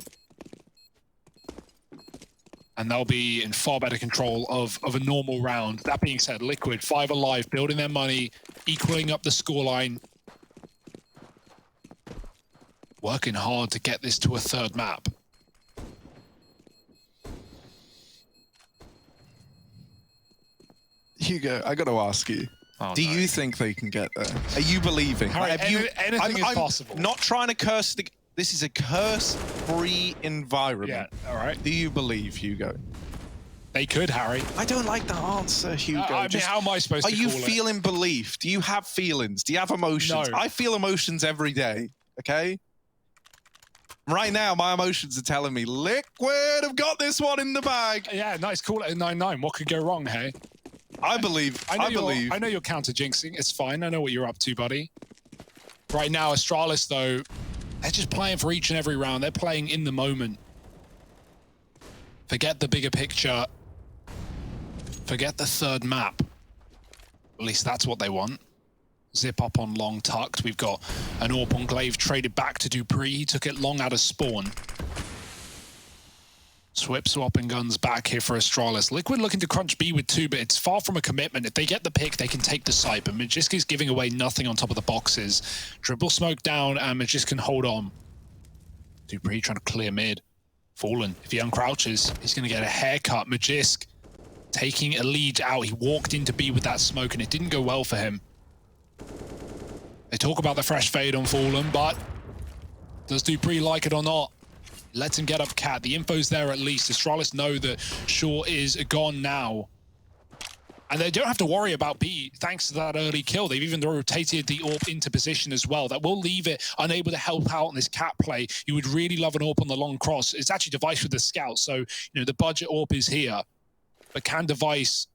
And they'll be in far better control of a normal round. That being said, Liquid, 5 alive, building their money, equaling up the scoreline. Working hard to get this to a 3rd map. Hugo, I got to ask you. Oh, do you think they can get there? Are you believing? Harry, anything is possible. I'm not trying to curse. This is a curse-free environment. Yeah, all right. Do you believe, Hugo? They could, Harry. I don't like the answer, Hugo. I mean, how am I supposed to call it? Are you feeling belief? Do you have feelings? Do you have emotions? No. I feel emotions every day, okay? Right now, my emotions are telling me, Liquid have got this one in the bag. Yeah, nice call it at 9-9. What could go wrong, hey? I believe. I believe. I know you're counter-jinxing. It's fine. I know what you're up to, buddy. Right now, Astralis, though, they're just playing for each and every round. They're playing in the moment. Forget the bigger picture. Forget the 3rd map. At least that's what they want. Zip up on long tucked. We've got an AWP on Glaive traded back to Dupree. He took it long out of spawn. Swip swapping guns back here for Astralis. Liquid looking to crunch B with 2, but it's far from a commitment. If they get the pick, they can take the site, but Magisk is giving away nothing on top of the boxes. Dribble smoke down, and Magisk can hold on. Dupree trying to clear mid. Fallen. If he uncrouches, he's going to get a haircut. Magisk taking a lead out. He walked into B with that smoke, and it didn't go well for him. They talk about the fresh fade on Fallen, but does Dupree like it or not? Lets him get up cat. The info's there at least. Astralis know that Shaw is gone now. And they don't have to worry about B thanks to that early kill. They've even rotated the AWP into position as well. That will leave it unable to help out in this cat play. You would really love an AWP on the long cross. It's actually Device with the scout, so you know the budget AWP is here. But can Device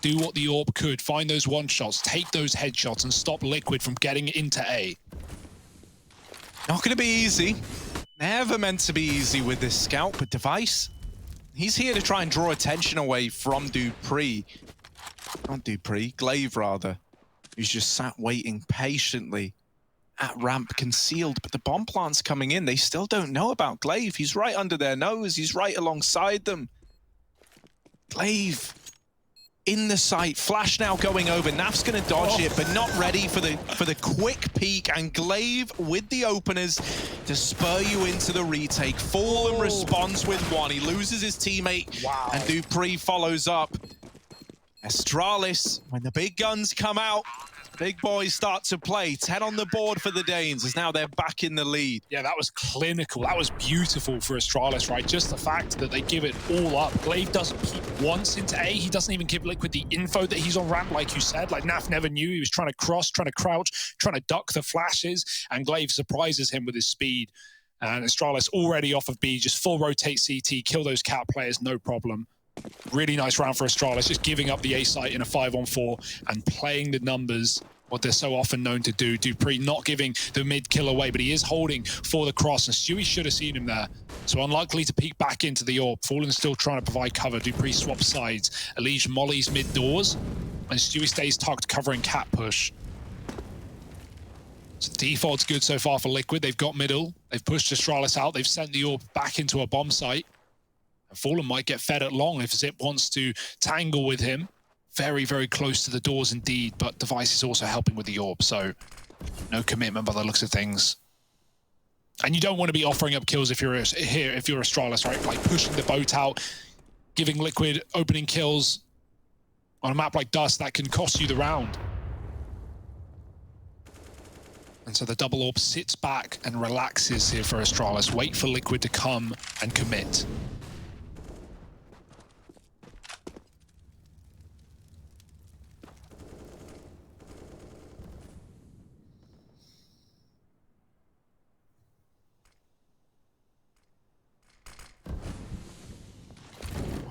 do what the AWP could? Find those one-shots, take those headshots, and stop Liquid from getting into A. Not going to be easy. Never meant to be easy with this scout, but Device, He's here to try and draw attention away from dupreeh. Not dupreeh, Glaive rather. Who's just sat waiting patiently at ramp concealed, but the bomb plant's coming in. They still don't know about Glaive. He's right under their nose. He's right alongside them. Glaive in the sight. Flash now going over. Naf's going to dodge it, but not ready for the quick peek. And Glaive with the openers to spur you into the retake. Fallen responds with one. He loses his teammate, and dupreeh follows up. Astralis, when the big guns come out, big boys start to play. 10 on the board for the Danes as now they're back in the lead. Yeah, that was clinical. That was beautiful for Astralis, right? Just the fact that they give it all up. Glaive doesn't peek once into A. He doesn't even give Liquid the info that he's on ramp, like you said. Like, Naf never knew. He was trying to cross, trying to crouch, trying to duck the flashes, and Glaive surprises him with his speed. And Astralis already off of B, just full rotate CT, kill those cat players, no problem. Really nice round for Astralis, just giving up the A site in a 5-on-4 and playing the numbers, what they're so often known to do. dupreeh not giving the mid kill away, but he is holding for the cross, and Stewie should have seen him there. So unlikely to peek back into the AWP. Fallen's still trying to provide cover. dupreeh swaps sides. Elige mollies mid doors, and Stewie stays tucked, covering cat push. So default's good so far for Liquid. They've got middle. They've pushed Astralis out. They've sent the AWP back into a bomb site. Fallen might get fed at long if Zip wants to tangle with him. Very, very close to the doors indeed, but Device is also helping with the AWP, so no commitment by the looks of things. And you don't want to be offering up kills if you're Astralis, right? Like pushing the boat out, giving Liquid opening kills on a map like Dust, that can cost you the round. And so the double AWP sits back and relaxes here for Astralis. Wait for Liquid to come and commit.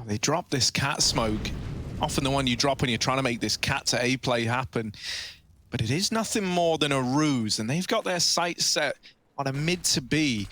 They drop this cat smoke, often the one you drop when you're trying to make this cat to A play happen. But it is nothing more than a ruse, and they've got their sights set on a mid to B.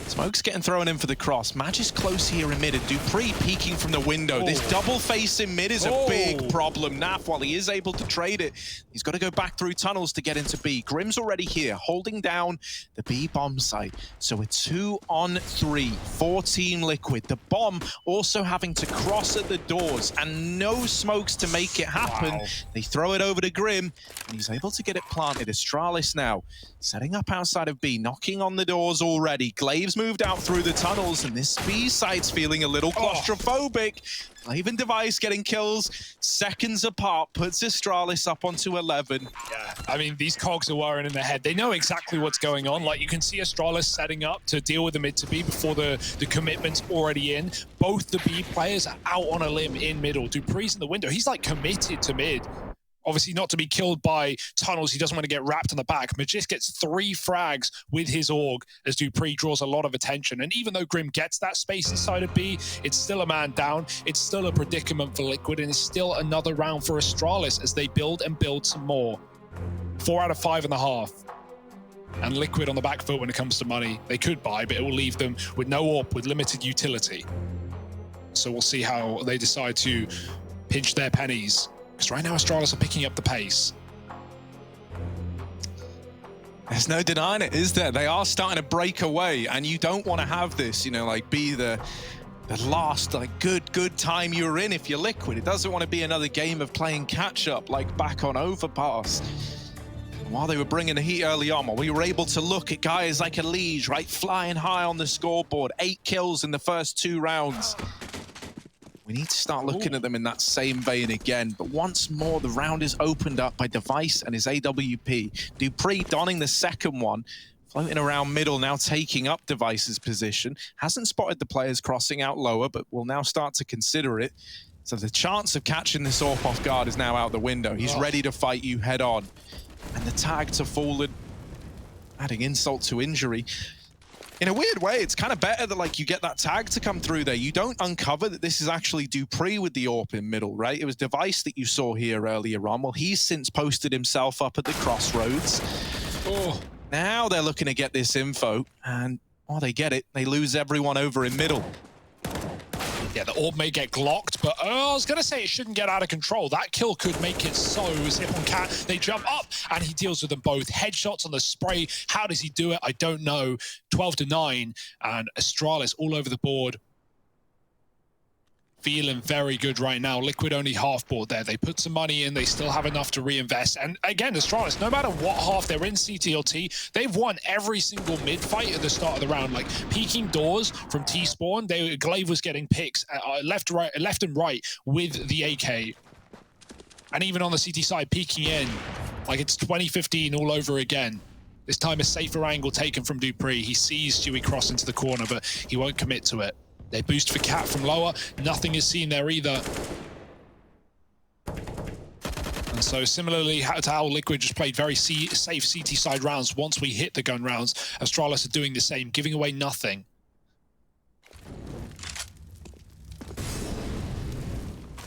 Smoke's getting thrown in for the cross. Madge is close here in mid, and dupreeh peeking from the window. This double face in mid is a big problem. Naf, while he is able to trade it, he's got to go back through tunnels to get into B. Grim's already here, holding down the B bomb site. So a 2-on-3 for Team Liquid. The bomb also having to cross at the doors, and no smokes to make it happen. They throw it over to Grim, and he's able to get it planted. Astralis now setting up outside of B, knocking on the doors already. Glaive's moved out through the tunnels, and this B site's feeling a little claustrophobic. Glaive and Device getting kills seconds apart, puts Astralis up onto 11. Yeah, I mean, these cogs are whirring in their head. They know exactly what's going on. Like, you can see Astralis setting up to deal with the mid to B before the commitment's already in. Both the B players are out on a limb in middle. dupreeh's in the window. He's like committed to mid. Obviously not to be killed by tunnels. He doesn't want to get wrapped on the back. Magis gets 3 frags with his AUG as dupreeh draws a lot of attention. And even though Grim gets that space inside of B, it's still a man down. It's still a predicament for Liquid, and it's still another round for Astralis as they build and build some more. 4 out of 5.5. And Liquid on the back foot when it comes to money. They could buy, but it will leave them with no AWP, with limited utility. So we'll see how they decide to pinch their pennies. Because right now Astralis are picking up the pace. There's no denying it, is there? They are starting to break away, and you don't want to have this, you know, like be the last like good time you're in if you're Liquid. It doesn't want to be another game of playing catch up like back on Overpass. While they were bringing the heat early on, while we were able to look at guys like Elige, right, flying high on the scoreboard, 8 kills in the first 2 rounds. We need to start looking at them in that same vein again. But once more, the round is opened up by Device and his AWP. dupreeh donning the second one, floating around middle, now taking up Device's position. Hasn't spotted the players crossing out lower, but will now start to consider it. So the chance of catching this AWP off guard is now out the window. He's ready to fight you head on. And the tag to Fallen, adding insult to injury. In a weird way, it's kind of better that like you get that tag to come through there. You don't uncover that this is actually dupreeh with the AWP in middle, right? It was Device that you saw here earlier on. Well, he's since posted himself up at the crossroads. Now they're looking to get this info, and while they get it, they lose everyone over in middle. Yeah, the orb may get glocked, but I was going to say it shouldn't get out of control. That kill could make it so. Zip on Cat, they jump up, and he deals with them both. Headshots on the spray. How does he do it? I don't know. 12-9, and Astralis all over the board. Feeling very good right now. Liquid only half board there. They put some money in. They still have enough to reinvest. And again, Astralis, no matter what half they're in, CT or T, they've won every single mid fight at the start of the round. Like peeking doors from T spawn, Glaive was getting picks left and right with the AK. And even on the CT side, peeking in, like it's 2015 all over again. This time a safer angle taken from Dupree. He sees Stewie cross into the corner, but he won't commit to it. They boost for Cat from lower. Nothing is seen there either. And so similarly to how Liquid just played very safe CT side rounds, once we hit the gun rounds, Astralis are doing the same, giving away nothing.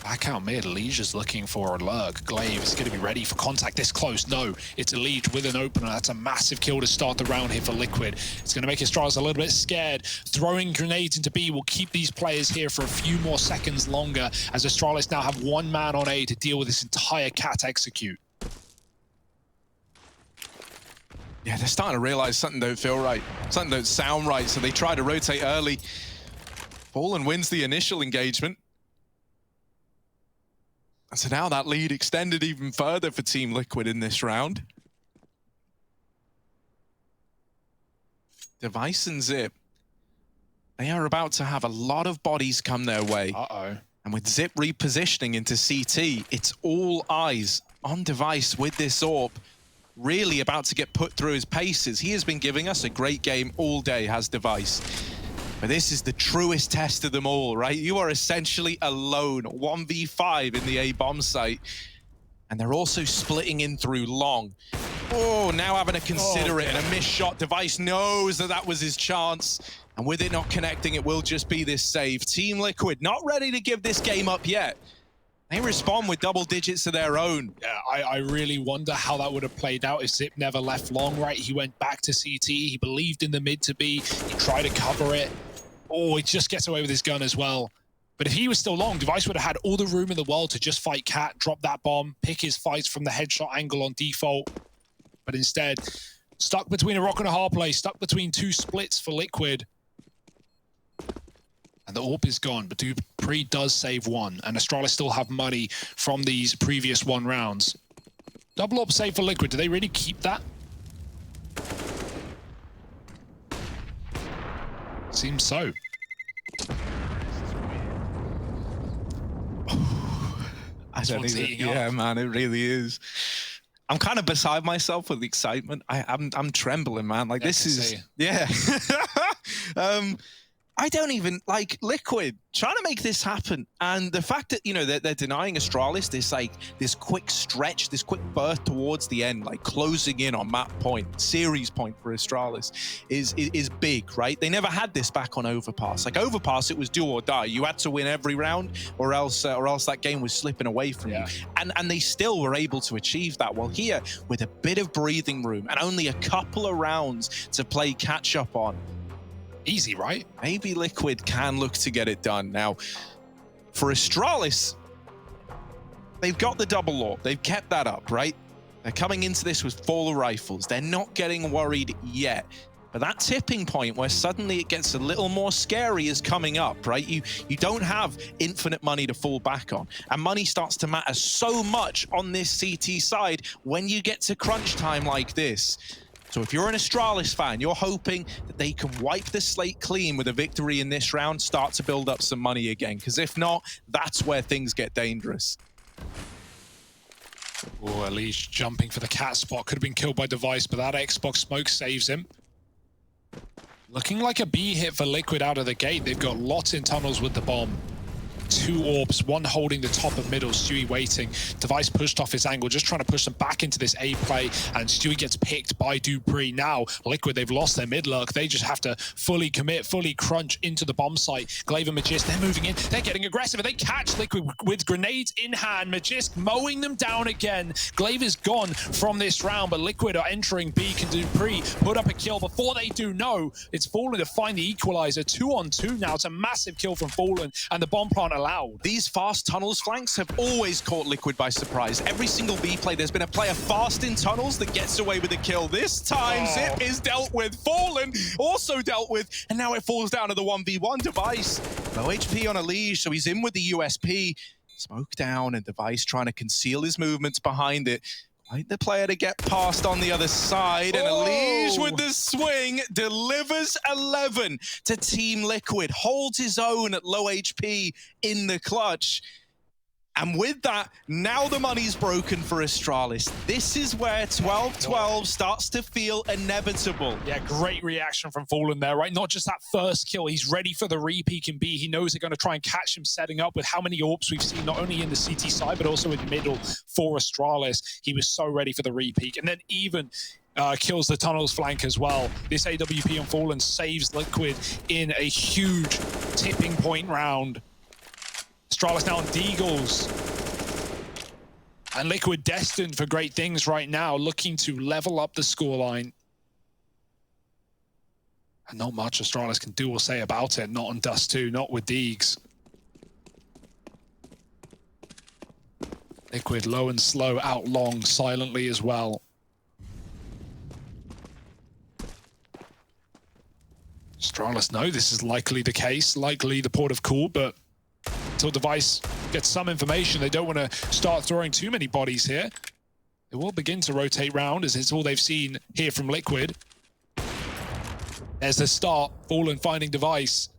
Back out mid, Liege is looking for a lurk. Glaive is going to be ready for contact this close. No, it's a Liege with an opener. That's a massive kill to start the round here for Liquid. It's going to make Astralis a little bit scared. Throwing grenades into B will keep these players here for a few more seconds longer, as Astralis now have one man on A to deal with this entire Cat execute. Yeah, they're starting to realize something don't feel right. Something don't sound right, so they try to rotate early. Fallen wins the initial engagement. And so now that lead extended even further for Team Liquid in this round. Device and Zip, they are about to have a lot of bodies come their way. Uh-oh. And with Zip repositioning into CT, it's all eyes on Device with this orb. Really about to get put through his paces. He has been giving us a great game all day, has Device. But this is the truest test of them all, right? You are essentially alone, 1v5 in the A-bomb site. And they're also splitting in through long. Oh, now having to consider it, and a missed shot. Device knows that that was his chance. And with it not connecting, it will just be this save. Team Liquid not ready to give this game up yet. They respond with double digits of their own. Yeah, I really wonder how that would have played out if Zip never left long, right? He went back to CT. He believed in the mid to B. He tried to cover it. Oh, he just gets away with his gun as well. But if he was still long, Device would have had all the room in the world to just fight Cat, drop that bomb, pick his fights from the headshot angle on default. But instead, stuck between a rock and a hard place, stuck between two splits for Liquid. And the AWP is gone, but Dupree does save one, and Astralis still have money from these previous one rounds. Double AWP save for Liquid. Do they really keep that? Seems so. I don't even, yeah, man, it really is. I'm kind of beside myself with the excitement. I'm trembling, man. Like, this is, yeah. I don't even, like, Liquid trying to make this happen. And the fact that, you know, they're denying Astralis this quick stretch, this quick birth towards the end, like closing in on map point, series point for Astralis is big, right? They never had this back on Overpass. Like Overpass, it was do or die. You had to win every round or else that game was slipping away from you. And they still were able to achieve that. Well, here, with a bit of breathing room and only a couple of rounds to play catch up on, easy, right? Maybe Liquid can look to get it done. Now, for Astralis, they've got the double AWP. They've kept that up, right? They're coming into this with full rifles. They're not getting worried yet. But that tipping point where suddenly it gets a little more scary is coming up, right? You don't have infinite money to fall back on. And money starts to matter so much on this CT side when you get to crunch time like this. So if you're an Astralis fan, you're hoping that they can wipe the slate clean with a victory in this round, start to build up some money again. Because if not, that's where things get dangerous. Oh, Elise jumping for the Cat spot. Could have been killed by Device, but that Xbox smoke saves him. Looking like a B hit for Liquid out of the gate. They've got lots in tunnels with the bomb. 2 orbs, one holding the top of middle, Stewie waiting. Device pushed off his angle, just trying to push them back into this A play, and Stewie gets picked by dupreeh. Now, Liquid, they've lost their mid lurk. They just have to fully commit, fully crunch into the bomb site. Glaive and Magisk, they're moving in. They're getting aggressive, and they catch Liquid with grenades in hand. Magisk mowing them down again. Glaive is gone from this round, but Liquid are entering B. Can dupreeh put up a kill? Before they do know, it's Fallen to find the equalizer. 2-on-2 now. It's a massive kill from Fallen, and the bomb plant allowed. These fast tunnels flanks have always caught Liquid by surprise. Every single B play, there's been a player fast in tunnels that gets away with a kill. This time, Zip is dealt with. Fallen also dealt with, and now it falls down to the 1v1. Device, low HP on a leash, so he's in with the USP. Smoke down, and Device trying to conceal his movements behind it. Quite the player to get past on the other side, and Elige with the swing delivers 11 to Team Liquid, holds his own at low HP in the clutch. And with that, now the money's broken for Astralis. This is where 12-12 starts to feel inevitable. Yeah, great reaction from Fallen there, right? Not just that first kill, he's ready for the repeat in B. He knows they're going to try and catch him setting up with how many AWPs we've seen, not only in the CT side, but also in middle for Astralis. He was so ready for the repeat. And then even kills the tunnels flank as well. This AWP on Fallen saves Liquid in a huge tipping point round. Astralis now on Deagles. And Liquid destined for great things right now, looking to level up the scoreline. And not much Astralis can do or say about it, not on Dust2, not with Deags. Liquid low and slow, out long, silently as well. Astralis know this is likely the case, likely the port of call, but until Device gets some information, they don't want to start throwing too many bodies here. They will begin to rotate round, as it's all they've seen here from Liquid. There's the start, Fallen finding Device.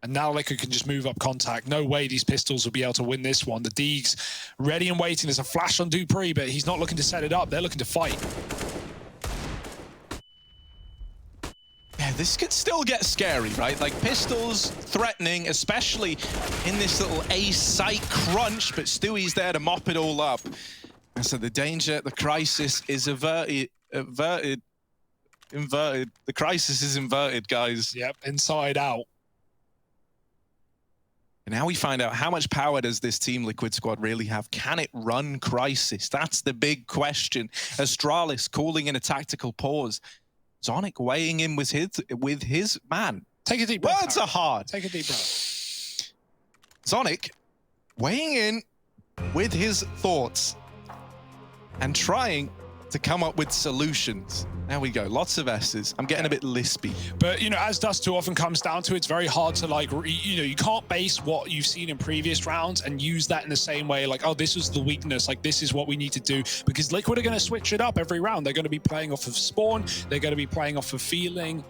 And now Liquid can just move up contact. No way these pistols will be able to win this one. The Deags ready and waiting. There's a flash on dupreeh, but he's not looking to set it up. They're looking to fight. This could still get scary, right? Like, pistols threatening, especially in this little A site crunch, but Stewie's there to mop it all up. And so the danger, the crisis is inverted. The crisis is inverted, guys. Yep, inside out. And now we find out, how much power does this Team Liquid squad really have? Can it run Crisis? That's the big question. Astralis calling in a tactical pause. Zonic weighing in with his man. Take a deep breath. Words are hard. Take a deep breath. Zonic weighing in with his thoughts and trying to come up with solutions. There we go. Lots of S's. I'm getting a bit lispy. But, you know, as Dust2 often comes down to, it's very hard to, like, you know, you can't base what you've seen in previous rounds and use that in the same way, like, oh, this was the weakness, like, this is what we need to do. Because Liquid are going to switch it up every round. They're going to be playing off of spawn. They're going to be playing off of feeling.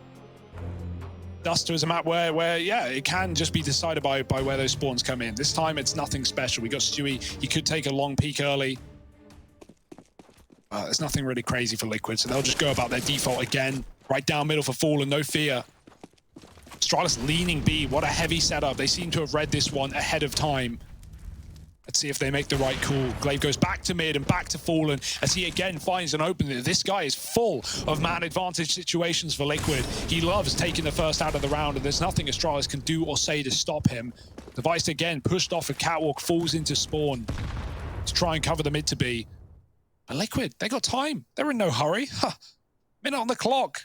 Dust2 is a map where, yeah, it can just be decided by where those spawns come in. This time, it's nothing special. We got Stewie. He could take a long peek early. There's nothing really crazy for Liquid, so they'll just go about their default again. Right down middle for Fallen, no fear. Astralis leaning B, what a heavy setup. They seem to have read this one ahead of time. Let's see if they make the right call. Glaive goes back to mid and back to Fallen as he again finds an opening. This guy is full of man advantage situations for Liquid. He loves taking the first out of the round, and there's nothing Astralis can do or say to stop him. Device again pushed off a catwalk, falls into spawn to try and cover the mid to B. But Liquid, they got time. They're in no hurry. Minute on the clock.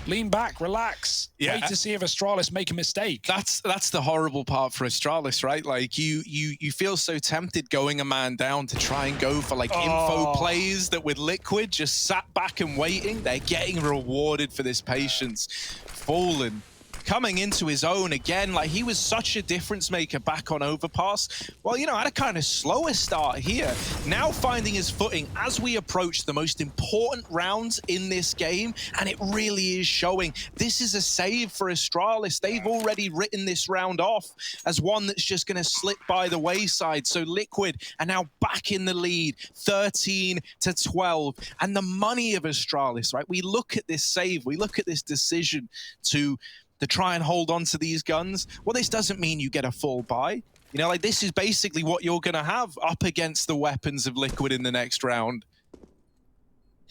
Lean back, relax. Yeah. Wait to see if Astralis make a mistake. That's the horrible part for Astralis, right? Like, you feel so tempted going a man down to try and go for, like, info plays that with Liquid just sat back and waiting. They're getting rewarded for this patience. Fallen coming into his own again, like, he was such a difference maker back on Overpass. Well, you know, had a kind of slower start here. Now finding his footing as we approach the most important rounds in this game, and it really is showing. This is a save for Astralis. They've already written this round off as one that's just going to slip by the wayside. So Liquid are now back in the lead, 13-12. And the money of Astralis, right? We look at this save, we look at this decision to to try and hold on to these guns. Well, this doesn't mean you get a full buy. You know, like, this is basically what you're going to have up against the weapons of Liquid in the next round.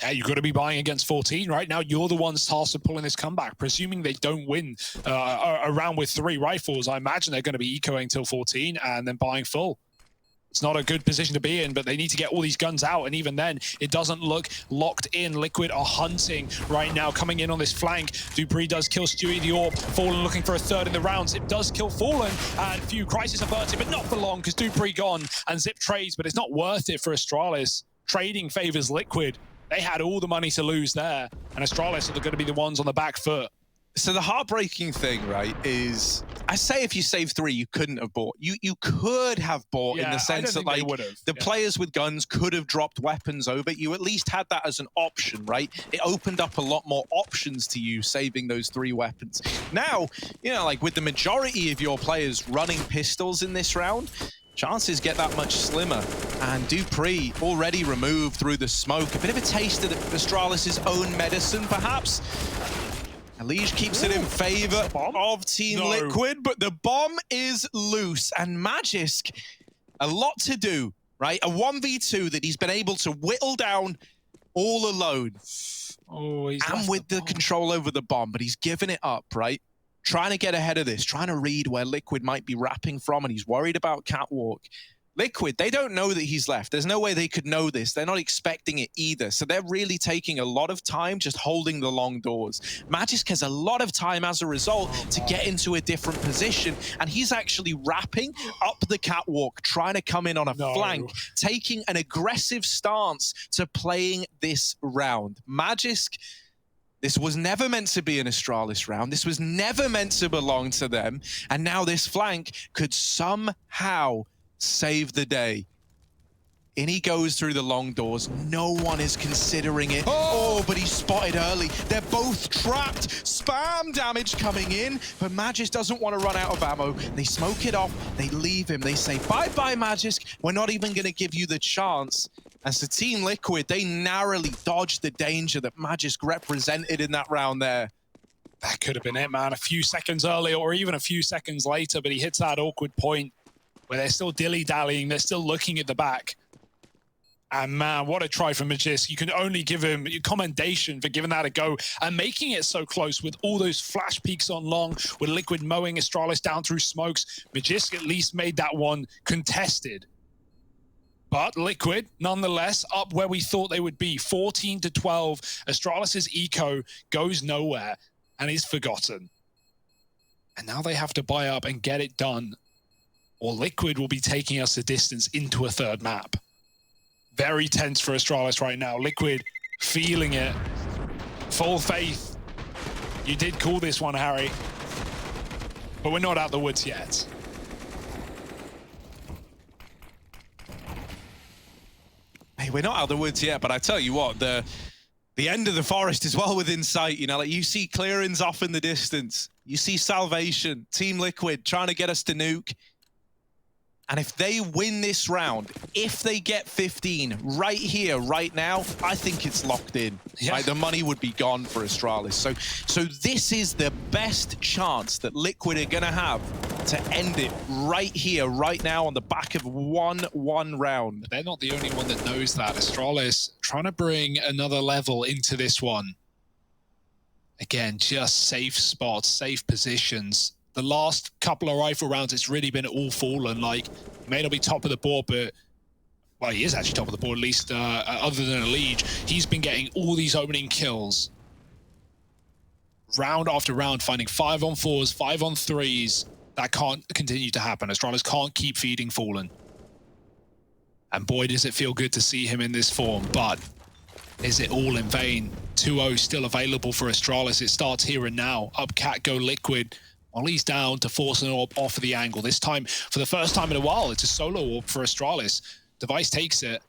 Yeah, you've got to be buying against 14 right now. You're the ones tasked with pulling this comeback. Presuming they don't win a round with 3 rifles, I imagine they're going to be ecoing till 14 and then buying full. It's not a good position to be in, but they need to get all these guns out, and even then, it doesn't look locked in. Liquid are hunting right now, coming in on this flank. dupreeh does kill Stewie the Orb. Fallen looking for a 3rd in the rounds. It does kill Fallen, and few Crisis averted, but not for long, because dupreeh gone, and Zip trades, but it's not worth it for Astralis. Trading favors Liquid. They had all the money to lose there, and Astralis are going to be the ones on the back foot. So the heartbreaking thing, right, is I say if you save 3, you couldn't have bought. You could have bought, in the sense that, like, the players with guns could have dropped weapons over. You at least had that as an option, right? It opened up a lot more options to you saving those 3 weapons. Now, you know, like, with the majority of your players running pistols in this round, chances get that much slimmer. And dupreeh already removed through the smoke. A bit of a taste of Astralis' own medicine, perhaps. Elige keeps it in favor of Team Liquid, but the bomb is loose. And Magisk, a lot to do, right? A 1v2 that he's been able to whittle down all alone. Oh, and with the control over the bomb, but he's given it up, right? Trying to get ahead of this, trying to read where Liquid might be wrapping from, and he's worried about Catwalk. Liquid, they don't know that he's left. There's no way they could know this. They're not expecting it either. So they're really taking a lot of time just holding the long doors. Magisk has a lot of time as a result to get into a different position. And he's actually wrapping up the Catwalk, trying to come in on a flank, taking an aggressive stance to playing this round. Magisk, this was never meant to be an Astralis round. This was never meant to belong to them. And now this flank could somehow save the day. In he goes through the long doors. No one is considering it. Oh, but he's spotted early. They're both trapped. Spam damage coming in, but Magisk doesn't want to run out of ammo. They smoke it off. They leave him. They say, bye-bye, Magisk. We're not even going to give you the chance. As the Team Liquid, they narrowly dodged the danger that Magisk represented in that round there. That could have been it, man. A few seconds earlier or even a few seconds later, but he hits that awkward point where they're still dilly-dallying, they're still looking at the back. And man, what a try from Magisk. You can only give him commendation for giving that a go and making it so close with all those flash peaks on long, with Liquid mowing Astralis down through smokes. Magisk at least made that one contested. But Liquid, nonetheless, up where we thought they would be, 14-12. Astralis' eco goes nowhere and is forgotten. And now they have to buy up and get it done, or Liquid will be taking us a distance into a 3rd map. Very tense for Astralis right now. Liquid feeling it. Full faith. You did call this one, Harry. But we're not out the woods yet. Hey, we're not out of the woods yet, but I tell you what, the end of the forest is well within sight. You know, like, you see clearings off in the distance. You see Salvation, Team Liquid trying to get us to nuke. And if they win this round, if they get 15 right here, right now, I think it's locked in. Yeah. Right? The money would be gone for Astralis. So this is the best chance that Liquid are going to have to end it right here, right now, on the back of 1-1 round. They're not the only one that knows that. Astralis trying to bring another level into this one. Again, just safe spots, safe positions. The last couple of rifle rounds, it's really been all Fallen. Like, he may not be top of the board, but, well, he is actually top of the board, at least other than Elige. He's been getting all these opening kills. Round after round, finding 5-on-4s, 5-on-3s. That can't continue to happen. Astralis can't keep feeding Fallen. And boy, does it feel good to see him in this form, but is it all in vain? 2-0 still available for Astralis. It starts here and now. Up Cat, go Liquid. While he's down to force an orb off of the angle. This time, for the first time in a while, it's a solo orb for Astralis. Device takes it.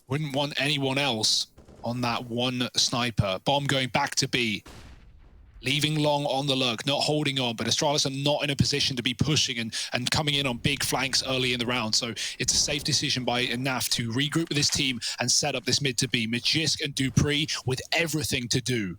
Wouldn't want anyone else on that one sniper. Bomb going back to B. Leaving long on the lurk, not holding on, but Astralis are not in a position to be pushing and coming in on big flanks early in the round. So it's a safe decision by Naf to regroup with his team and set up this mid to B. Magisk and dupreeh with everything to do.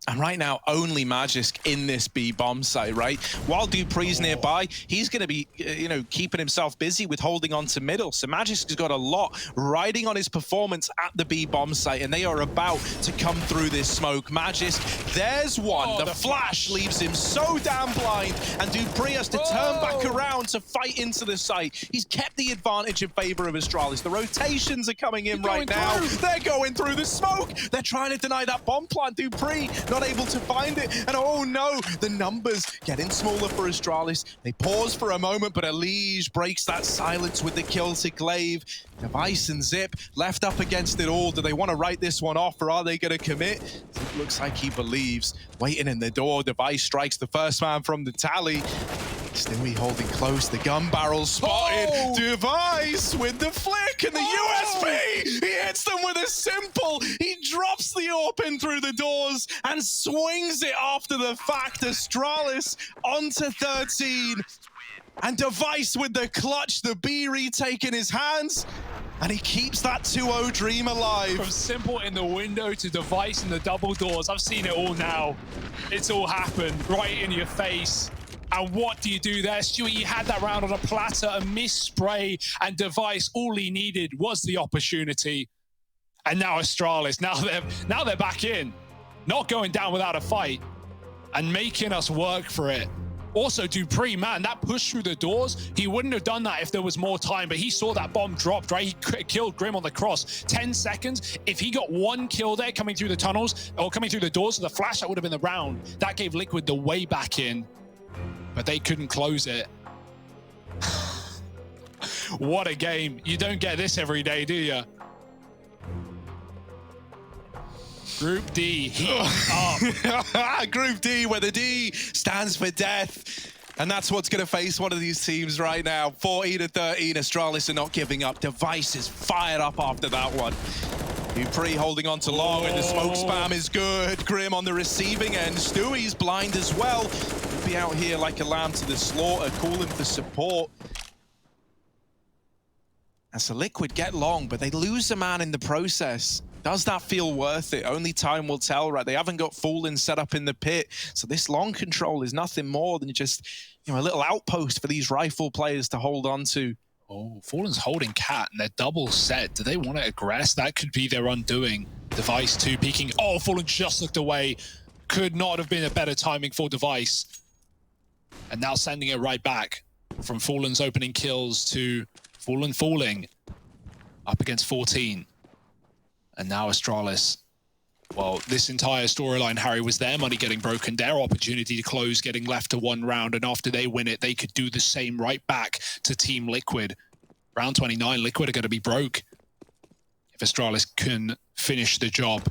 And right now, only Magisk in this B bomb site, right? While Dupree's nearby, he's going to be, you know, keeping himself busy with holding on to middle. So Magisk has got a lot riding on his performance at the B bomb site, and they are about to come through this smoke. Magisk, there's one. The flash leaves him so damn blind, and Dupree has to turn back around to fight into the site. He's kept the advantage in favor of Astralis. The rotations are coming in right now. They're going through the smoke. They're trying to deny that bomb plant. Dupree not able to find it, and oh no, the numbers getting smaller for Astralis. They pause for a moment, but Elige breaks that silence with the kill to Glaive. Device and Zip left up against it all. Do they want to write this one off, or are they going to commit? It looks like he believes. Waiting in the door, Device strikes the first man from the tally. Stewie holding close, the gun barrel spotted. Device with the flick and the USP. He hits them with a simple. He drops the AWP in through the doors and swings it after the fact. Astralis onto 13. And Device with the clutch, the B retake in his hands. And he keeps that 2-0 dream alive. From Simple in the window to Device in the double doors. I've seen it all now. It's all happened right in your face. And what do you do there? Stewie, you had that round on a platter, a missed spray, and Device, all he needed was the opportunity. And now Astralis, now they're back in. Not going down without a fight and making us work for it. Also, Dupree, man, that push through the doors, he wouldn't have done that if there was more time, but he saw that bomb dropped, right? He killed Grim on the cross. 10 seconds. If he got one kill there coming through the tunnels or coming through the doors of the flash, that would have been the round. That gave Liquid the way back in, but they couldn't close it. What a game. You don't get this every day, do you? Group D, heat up. Group D, where the D stands for death. And that's what's going to face one of these teams right now. 14-13, Astralis are not giving up. Device is fired up after that one. Dupree holding on to long, and the smoke spam is good. Grim on the receiving end. Stewie's blind as well. He'll be out here like a lamb to the slaughter, calling for support. And so Liquid get long, but they lose a man in the process. Does that feel worth it? Only time will tell, right? They haven't got Fallen set up in the pit. So this long control is nothing more than just, you know, a little outpost for these rifle players to hold on to. Oh, Fallen's holding Cat, and they're double set. Do they want to aggress? That could be their undoing. Device 2 peeking. Oh, Fallen just looked away. Could not have been a better timing for Device. And now sending it right back from Fallen's opening kills to Fallen falling up against 14. And now Astralis. Well, this entire storyline, Harry, was their money getting broken, their opportunity to close, getting left to one round, and after they win it, they could do the same right back to Team Liquid. Round 29, Liquid are going to be broke if Astralis can finish the job.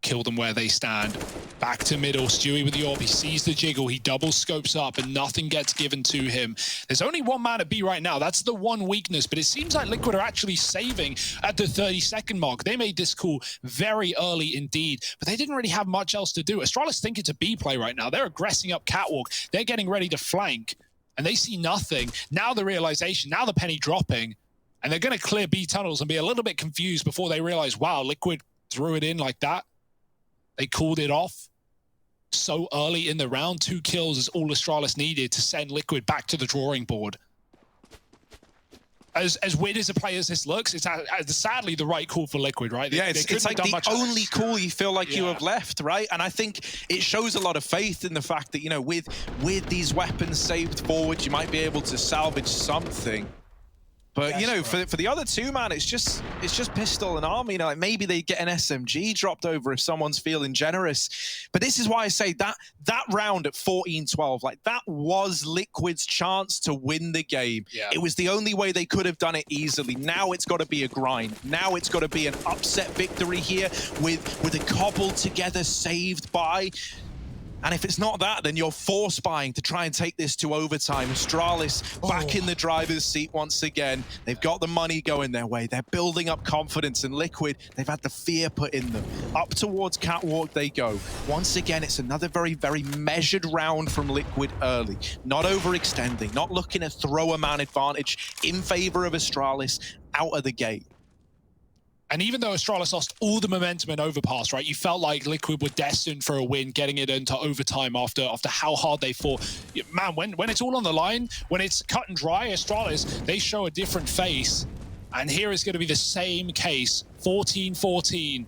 Kill them where they stand. Back to middle, Stewie with the AWP. He sees the jiggle, he double scopes up, and nothing gets given to him. There's only one man at B right now. That's the one weakness, but it seems like Liquid are actually saving at the 30-second mark. They made this call very early indeed, but they didn't really have much else to do. Astralis think it's a B play right now. They're aggressing up Catwalk. They're getting ready to flank, and they see nothing. Now the realization, now the penny dropping, and they're going to clear B tunnels and be a little bit confused before they realize, wow, Liquid threw it in like that. They called it off so early in the round. 2 kills is all Astralis needed to send Liquid back to the drawing board. As weird as a play as this looks, it's sadly the right call for Liquid, right? It's like the only call you feel like you have left, right? And I think it shows a lot of faith in the fact that, you know, with these weapons saved forward, you might be able to salvage something. But, you know, for the other two, man, it's just pistol and arm. You know, like maybe they get an SMG dropped over if someone's feeling generous. But this is why I say that round at 14-12, like that was Liquid's chance to win the game. Yeah. It was the only way they could have done it easily. Now it's got to be a grind. Now it's got to be an upset victory here with a cobbled together saved by. And if it's not that, then you're force buying to try and take this to overtime. Astralis back in the driver's seat once again. They've got the money going their way. They're building up confidence, and Liquid, they've had the fear put in them. Up towards Catwalk they go. Once again, it's another very, very measured round from Liquid early. Not overextending, not looking to throw a man advantage in favor of Astralis out of the gate. And even though Astralis lost all the momentum in overpass, right, you felt like Liquid were destined for a win, getting it into overtime after how hard they fought. Man, when it's all on the line, when it's cut and dry, Astralis, they show a different face. And here is going to be the same case, 14-14.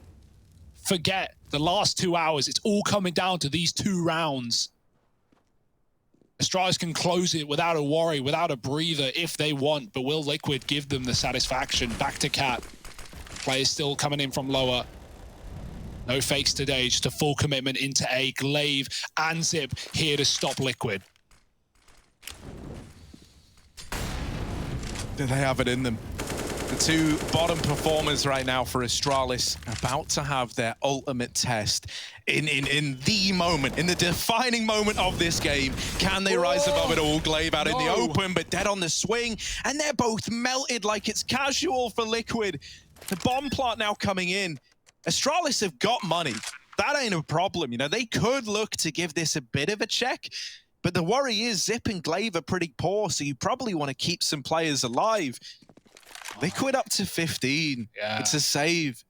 Forget the last 2 hours. It's all coming down to these 2 rounds. Astralis can close it without a worry, without a breather if they want, but will Liquid give them the satisfaction? Back to Cat. Players still coming in from lower. No fakes today, just a full commitment into A. Glaive and Zip here to stop Liquid. Do they have it in them? The 2 bottom performers right now for Astralis about to have their ultimate test in the moment, in the defining moment of this game. Can they rise above it all? Glaive out in the open, but dead on the swing. And they're both melted like it's casual for Liquid. The bomb plant now coming in. Astralis have got money. That ain't a problem. You know, they could look to give this a bit of a check. But the worry is Zip and Glaive are pretty poor, so you probably want to keep some players alive. Liquid up to 15. Yeah. It's a save.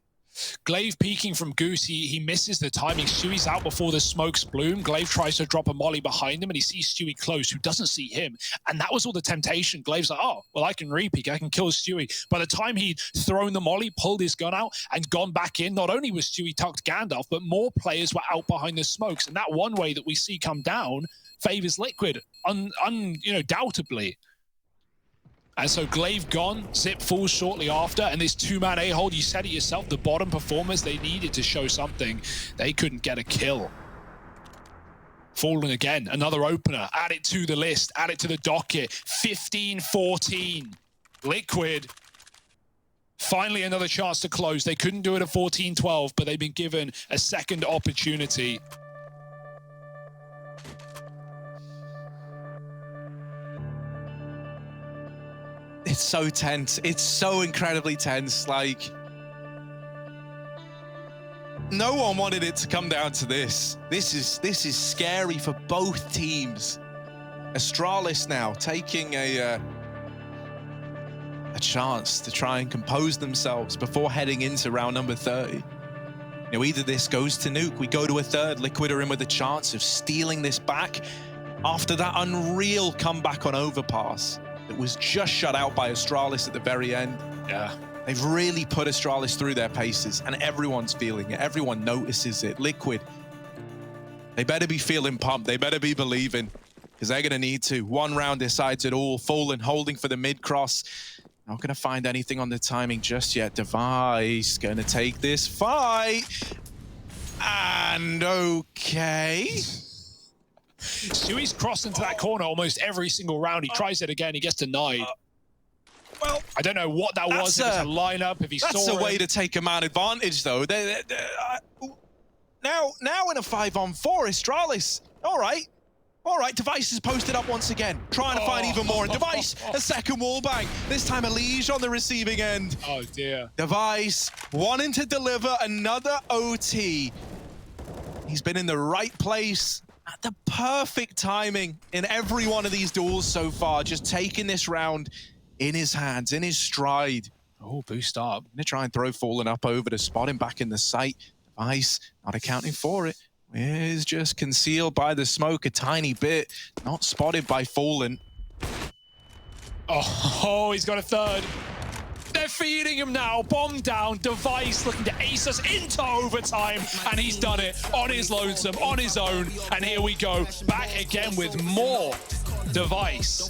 Glaive peeking from Goose, he misses the timing. Stewie's out before the smokes bloom. Glaive tries to drop a molly behind him, and he sees Stewie close, who doesn't see him. And that was all the temptation. Glaive's like, oh, well, I can re-peek. I can kill Stewie. By the time he'd thrown the molly, pulled his gun out, and gone back in, not only was Stewie tucked Gandalf, but more players were out behind the smokes. And that one way that we see come down favors Liquid, doubtably. And so Glaive gone, Zip falls shortly after, and this 2-man A-hold, you said it yourself, the bottom performers, they needed to show something. They couldn't get a kill. Fallen again, another opener, add it to the list, add it to the docket. 15-14. Liquid, finally another chance to close. They couldn't do it at 14-12, but they've been given a second opportunity. It's so tense. It's so incredibly tense. Like, no one wanted it to come down to this. This is scary for both teams. Astralis now taking a chance to try and compose themselves before heading into round number 30. You know, either this goes to nuke, we go to a third. Liquid are in with a chance of stealing this back after that unreal comeback on overpass. It was just shut out by Astralis at the very end. Yeah. They've really put Astralis through their paces, and everyone's feeling it. Everyone notices it. Liquid, they better be feeling pumped. They better be believing, because they're going to need to. One round decides it all. Fallen holding for the mid-cross. Not going to find anything on the timing just yet. Device going to take this fight. And okay. Stewie's crossed into that corner almost every single round. He tries it again. He gets denied. Well, I don't know what that was. If it's a lineup, if he saw it. That's a way to take a man advantage, though. Now in a 5-on-4, Astralis. All right. Device is posted up once again, trying to find even more. And Device, a second wall bang. This time a Liege on the receiving end. Oh, dear. Device wanting to deliver another OT. He's been in the right place at the perfect timing in every one of these duels so far, just taking this round in his hands, in his stride. Oh, boost up. Gonna try and throw Fallen up over to spot him back in the sight. Device not accounting for it. Is just concealed by the smoke a tiny bit. Not spotted by Fallen. Oh, he's got a third. They're feeding him now. Bomb down. Device looking to ace us into overtime. And he's done it on his lonesome, on his own. And here we go. Back again with more. Device.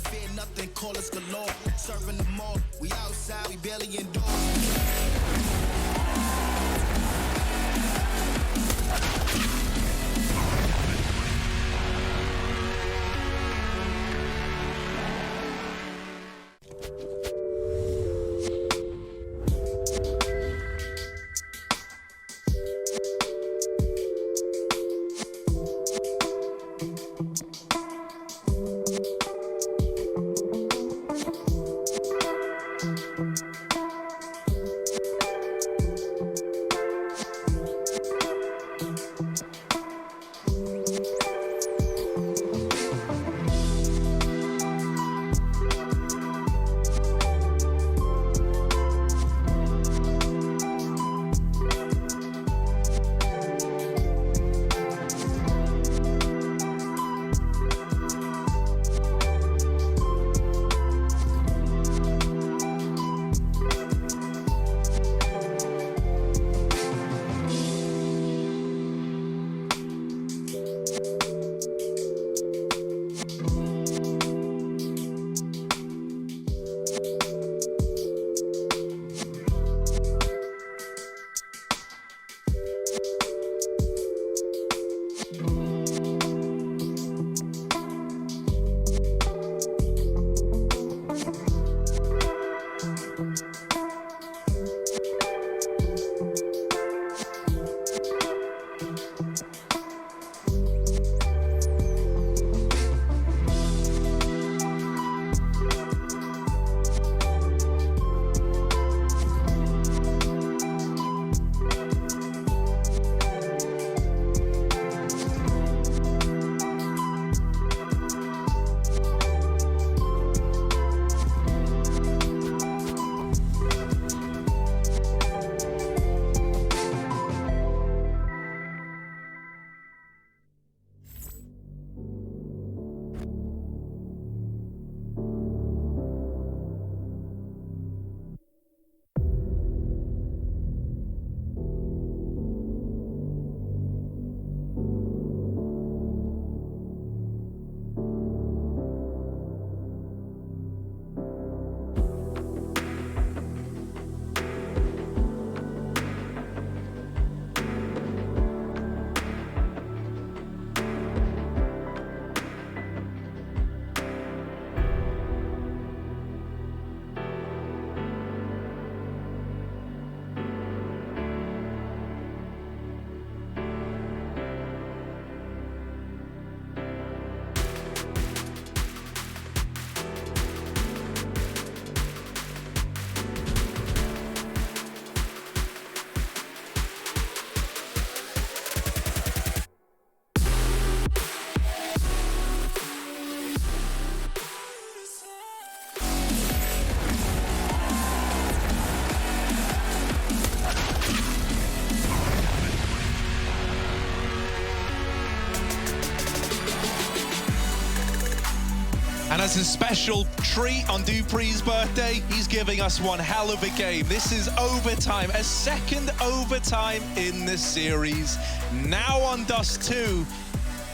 And as a special treat on dupree's birthday, he's giving us one hell of a game. This is overtime, a second overtime in the series. Now on Dust2,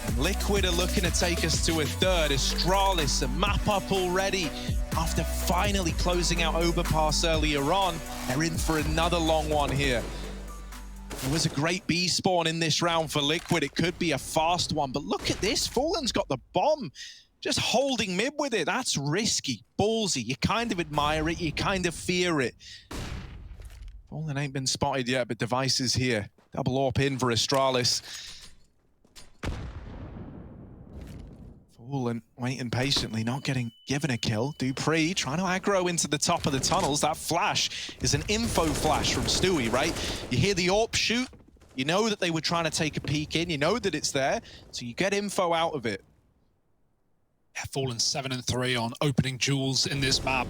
and Liquid are looking to take us to a third. Astralis, a map up already. After finally closing out Overpass earlier on, they're in for another long one here. It was a great B spawn in this round for Liquid. It could be a fast one, but look at this. Fallen's got the bomb. Just holding mid with it, that's risky, ballsy. You kind of admire it, you kind of fear it. Fallen ain't been spotted yet, but Device is here. Double AWP in for Astralis. Fallen waiting patiently, not getting given a kill. dupreeh trying to aggro into the top of the tunnels. That flash is an info flash from Stewie, right? You hear the AWP shoot, you know that they were trying to take a peek in, you know that it's there, so you get info out of it. Yeah, Fallen 7-3 on opening jewels in this map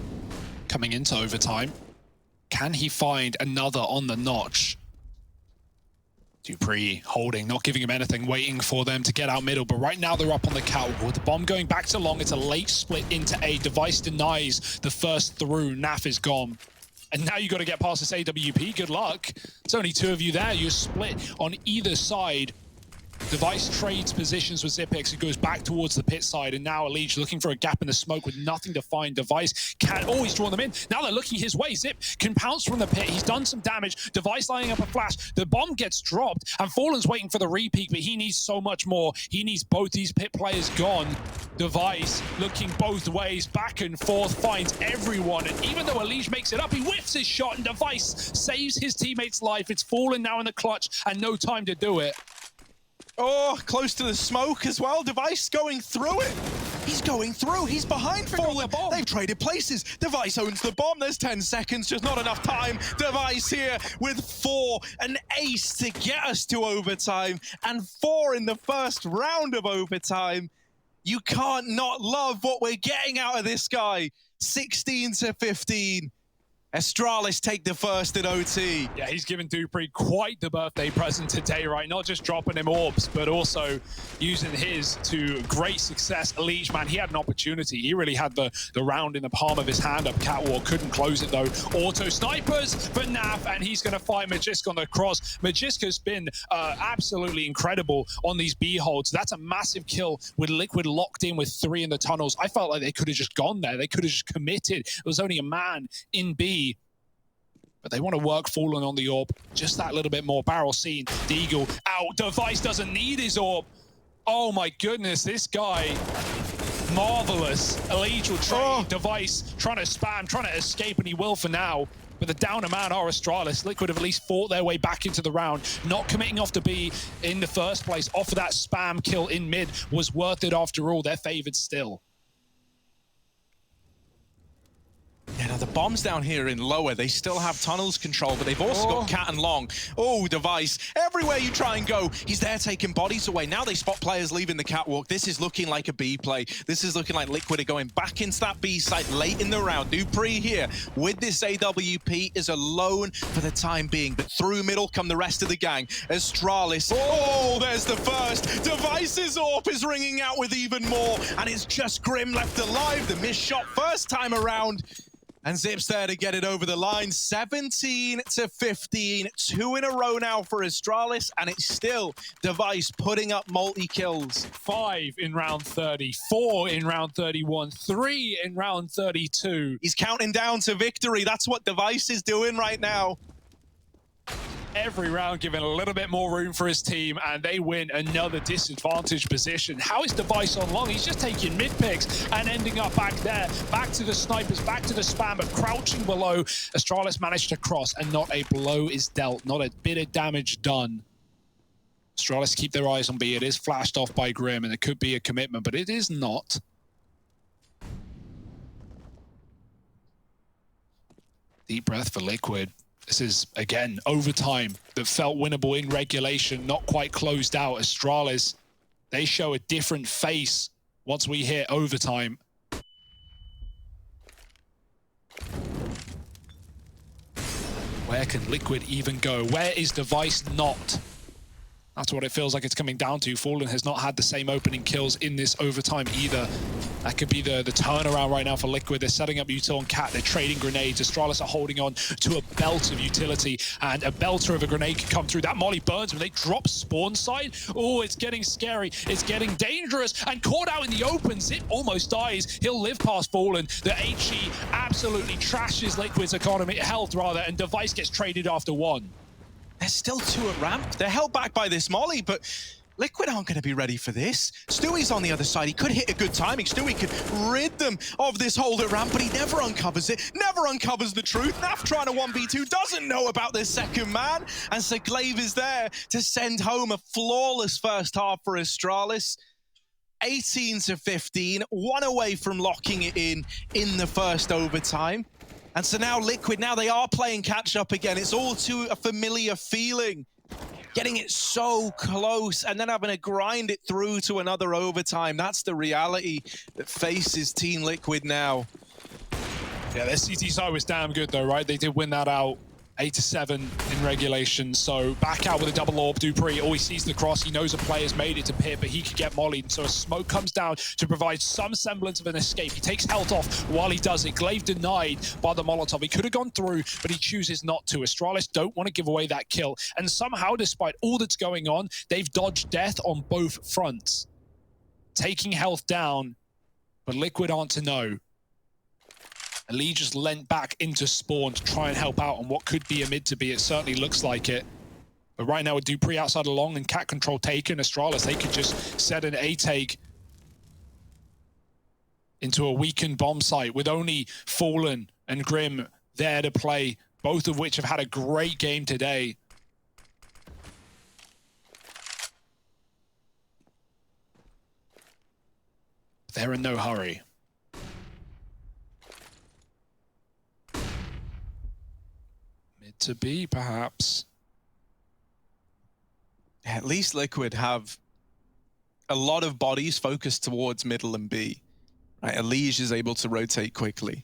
coming into overtime. Can he find another on the notch? dupreeh holding, not giving him anything, waiting for them to get out middle. But right now they're up on the catwalk with the bomb going back to long. It's a late split into A. Device denies the first through. Naf is gone. And now you got to get past this AWP. Good luck. It's only two of you there. You're split on either side. Device trades positions with Xyp9x and goes back towards the pit side, and now Elige looking for a gap in the smoke with nothing to find. Device can't always draw them in. Now they're looking his way. Xyp can pounce from the pit. He's done some damage. Device lining up a flash. The bomb gets dropped, and Fallen's waiting for the repeat, but he needs so much more. He needs both these pit players gone. Device looking both ways, back and forth, finds everyone, and even though Elige makes it up, he whiffs his shot, and Device saves his teammate's life. It's Fallen now in the clutch, and no time to do it. Oh, close to the smoke as well. Device going through it. He's going through. He's behind Fallen. They've traded places. Device owns the bomb. There's 10 seconds, just not enough time. Device here with 4, an ace to get us to overtime, and 4 in the first round of overtime. You can't not love what we're getting out of this guy. 16-15. Astralis take the first at OT. Yeah, he's given dupreeh quite the birthday present today, right? Not just dropping him orbs, but also using his to great success. Elige, man, he had an opportunity. He really had the round in the palm of his hand up catwalk. Couldn't close it, though. Auto snipers for Naf, and he's going to fight Magisk on the cross. Magiska's been absolutely incredible on these B holds. That's a massive kill with Liquid locked in with 3 in the tunnels. I felt like they could have just gone there. They could have just committed. There was only a man in B. But they want to work Fallen on the AWP just that little bit more. Barrel seen, Deagle out. Device doesn't need his AWP. Oh my goodness, this guy, marvelous. Elige will trade. Device trying to spam, trying to escape, and he will for now. But the downer man are Astralis. Liquid have at least fought their way back into the round. Not committing off to B in the first place, off of that spam kill in mid was worth it after all. They're favored still. Yeah, now the bombs down here in lower, they still have tunnels control, but they've also got cat and long. Oh, Device, everywhere you try and go, he's there taking bodies away. Now they spot players leaving the catwalk. This is looking like a B play. This is looking like Liquid are going back into that B site late in the round. dupreeh here with this AWP is alone for the time being, but through middle come the rest of the gang. Astralis, oh, there's the first. Device's AWP is ringing out with even more, and it's just Grim left alive. The missed shot first time around. And Xyp9x there to get it over the line. 17-15, 2 in a row now for Astralis, and it's still Device putting up multi-kills. 5 in round 30, 4 in round 31, 3 in round 32. He's counting down to victory. That's what Device is doing right now. Every round giving a little bit more room for his team, and they win another disadvantaged position. How is Device on long? He's just taking mid picks and ending up back there, back to the snipers, back to the spam, but crouching below. Astralis managed to cross, and not a blow is dealt, not a bit of damage done. Astralis keep their eyes on B. It is flashed off by Grim, and it could be a commitment, but it is not. Deep breath for Liquid. This is, again, overtime that felt winnable in regulation, not quite closed out. Astralis, they show a different face once we hit overtime. Where can Liquid even go? Where is Device not? That's what it feels like it's coming down to. Fallen has not had the same opening kills in this overtime either. That could be the turnaround right now for Liquid. They're setting up Util and Cat. They're trading grenades. Astralis are holding on to a belt of utility, and a belter of a grenade can come through. That molly burns when they drop spawn side. Oh, it's getting scary. It's getting dangerous. And caught out in the open. Zip almost dies. He'll live past Fallen. The HE absolutely trashes Liquid's economy, health rather, and Device gets traded after one. There's still two at ramp. They're held back by this molly, but Liquid aren't going to be ready for this. Stewie's on the other side. He could hit a good timing. Stewie could rid them of this hold at ramp, but he never uncovers it, never uncovers the truth. Naf trying to 1v2, doesn't know about this second man, and so Glaive is there to send home a flawless first half for Astralis. 18-15, one away from locking it in the first overtime. And so now Liquid, now they are playing catch up again. It's all too a familiar feeling. Getting it so close and then having to grind it through to another overtime. That's the reality that faces Team Liquid now. Yeah, their CT side was damn good though, right? They did win that out 8-7 in regulation. So back out with a double orb. Dupree always sees the cross. He knows a player's made it to pit, but he could get mollied. So a smoke comes down to provide some semblance of an escape. He takes health off while he does it. Glaive denied by the Molotov. He could have gone through, but he chooses not to. Astralis don't want to give away that kill. And somehow, despite all that's going on, they've dodged death on both fronts. Taking health down, but Liquid aren't to know. Ali just leant back into spawn to try and help out on what could be a mid to be. It certainly looks like it. But right now with Dupree outside along and cat control taken, Astralis, they could just set an A-take into a weakened bomb site with only Fallen and Grim there to play, both of which have had a great game today. They're in no hurry. To be, perhaps. At least Liquid have a lot of bodies focused towards middle and B. Right, Elige is able to rotate quickly.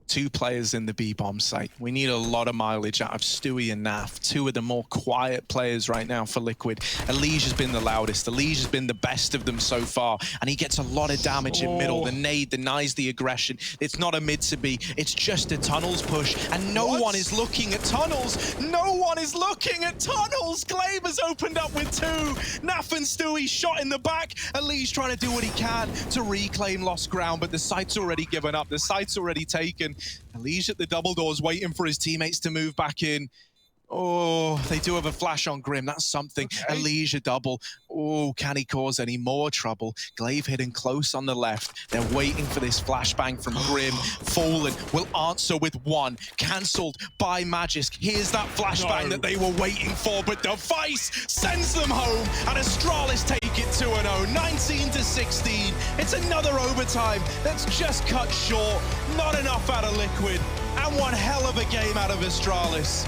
2 players in the B bomb site. We need a lot of mileage out of Stewie and Naf, 2 of the more quiet players right now for Liquid. Elige has been the loudest. Elige has been the best of them so far, and he gets a lot of damage in middle. The nade denies the aggression. It's not a mid to B, it's just a tunnels push, and no one is looking at tunnels. No one is looking at tunnels. Glaive has opened up with 2. Naf and Stewie shot in the back. Elige trying to do what he can to reclaim lost ground, but the site's already given up. The site's already taken. Elige at the double doors waiting for his teammates to move back in. Oh, they do have a flash on Grim. That's something. Okay. Elige a double. Oh, can he cause any more trouble? Glaive hidden close on the left. They're waiting for this flashbang from Grim. Fallen will answer with 1. Cancelled by Magisk. Here's that flashbang that they were waiting for, but Device sends them home, and Astralis take it 2-0. 19-16. It's another overtime that's just cut short. Not enough out of Liquid, and one hell of a game out of Astralis.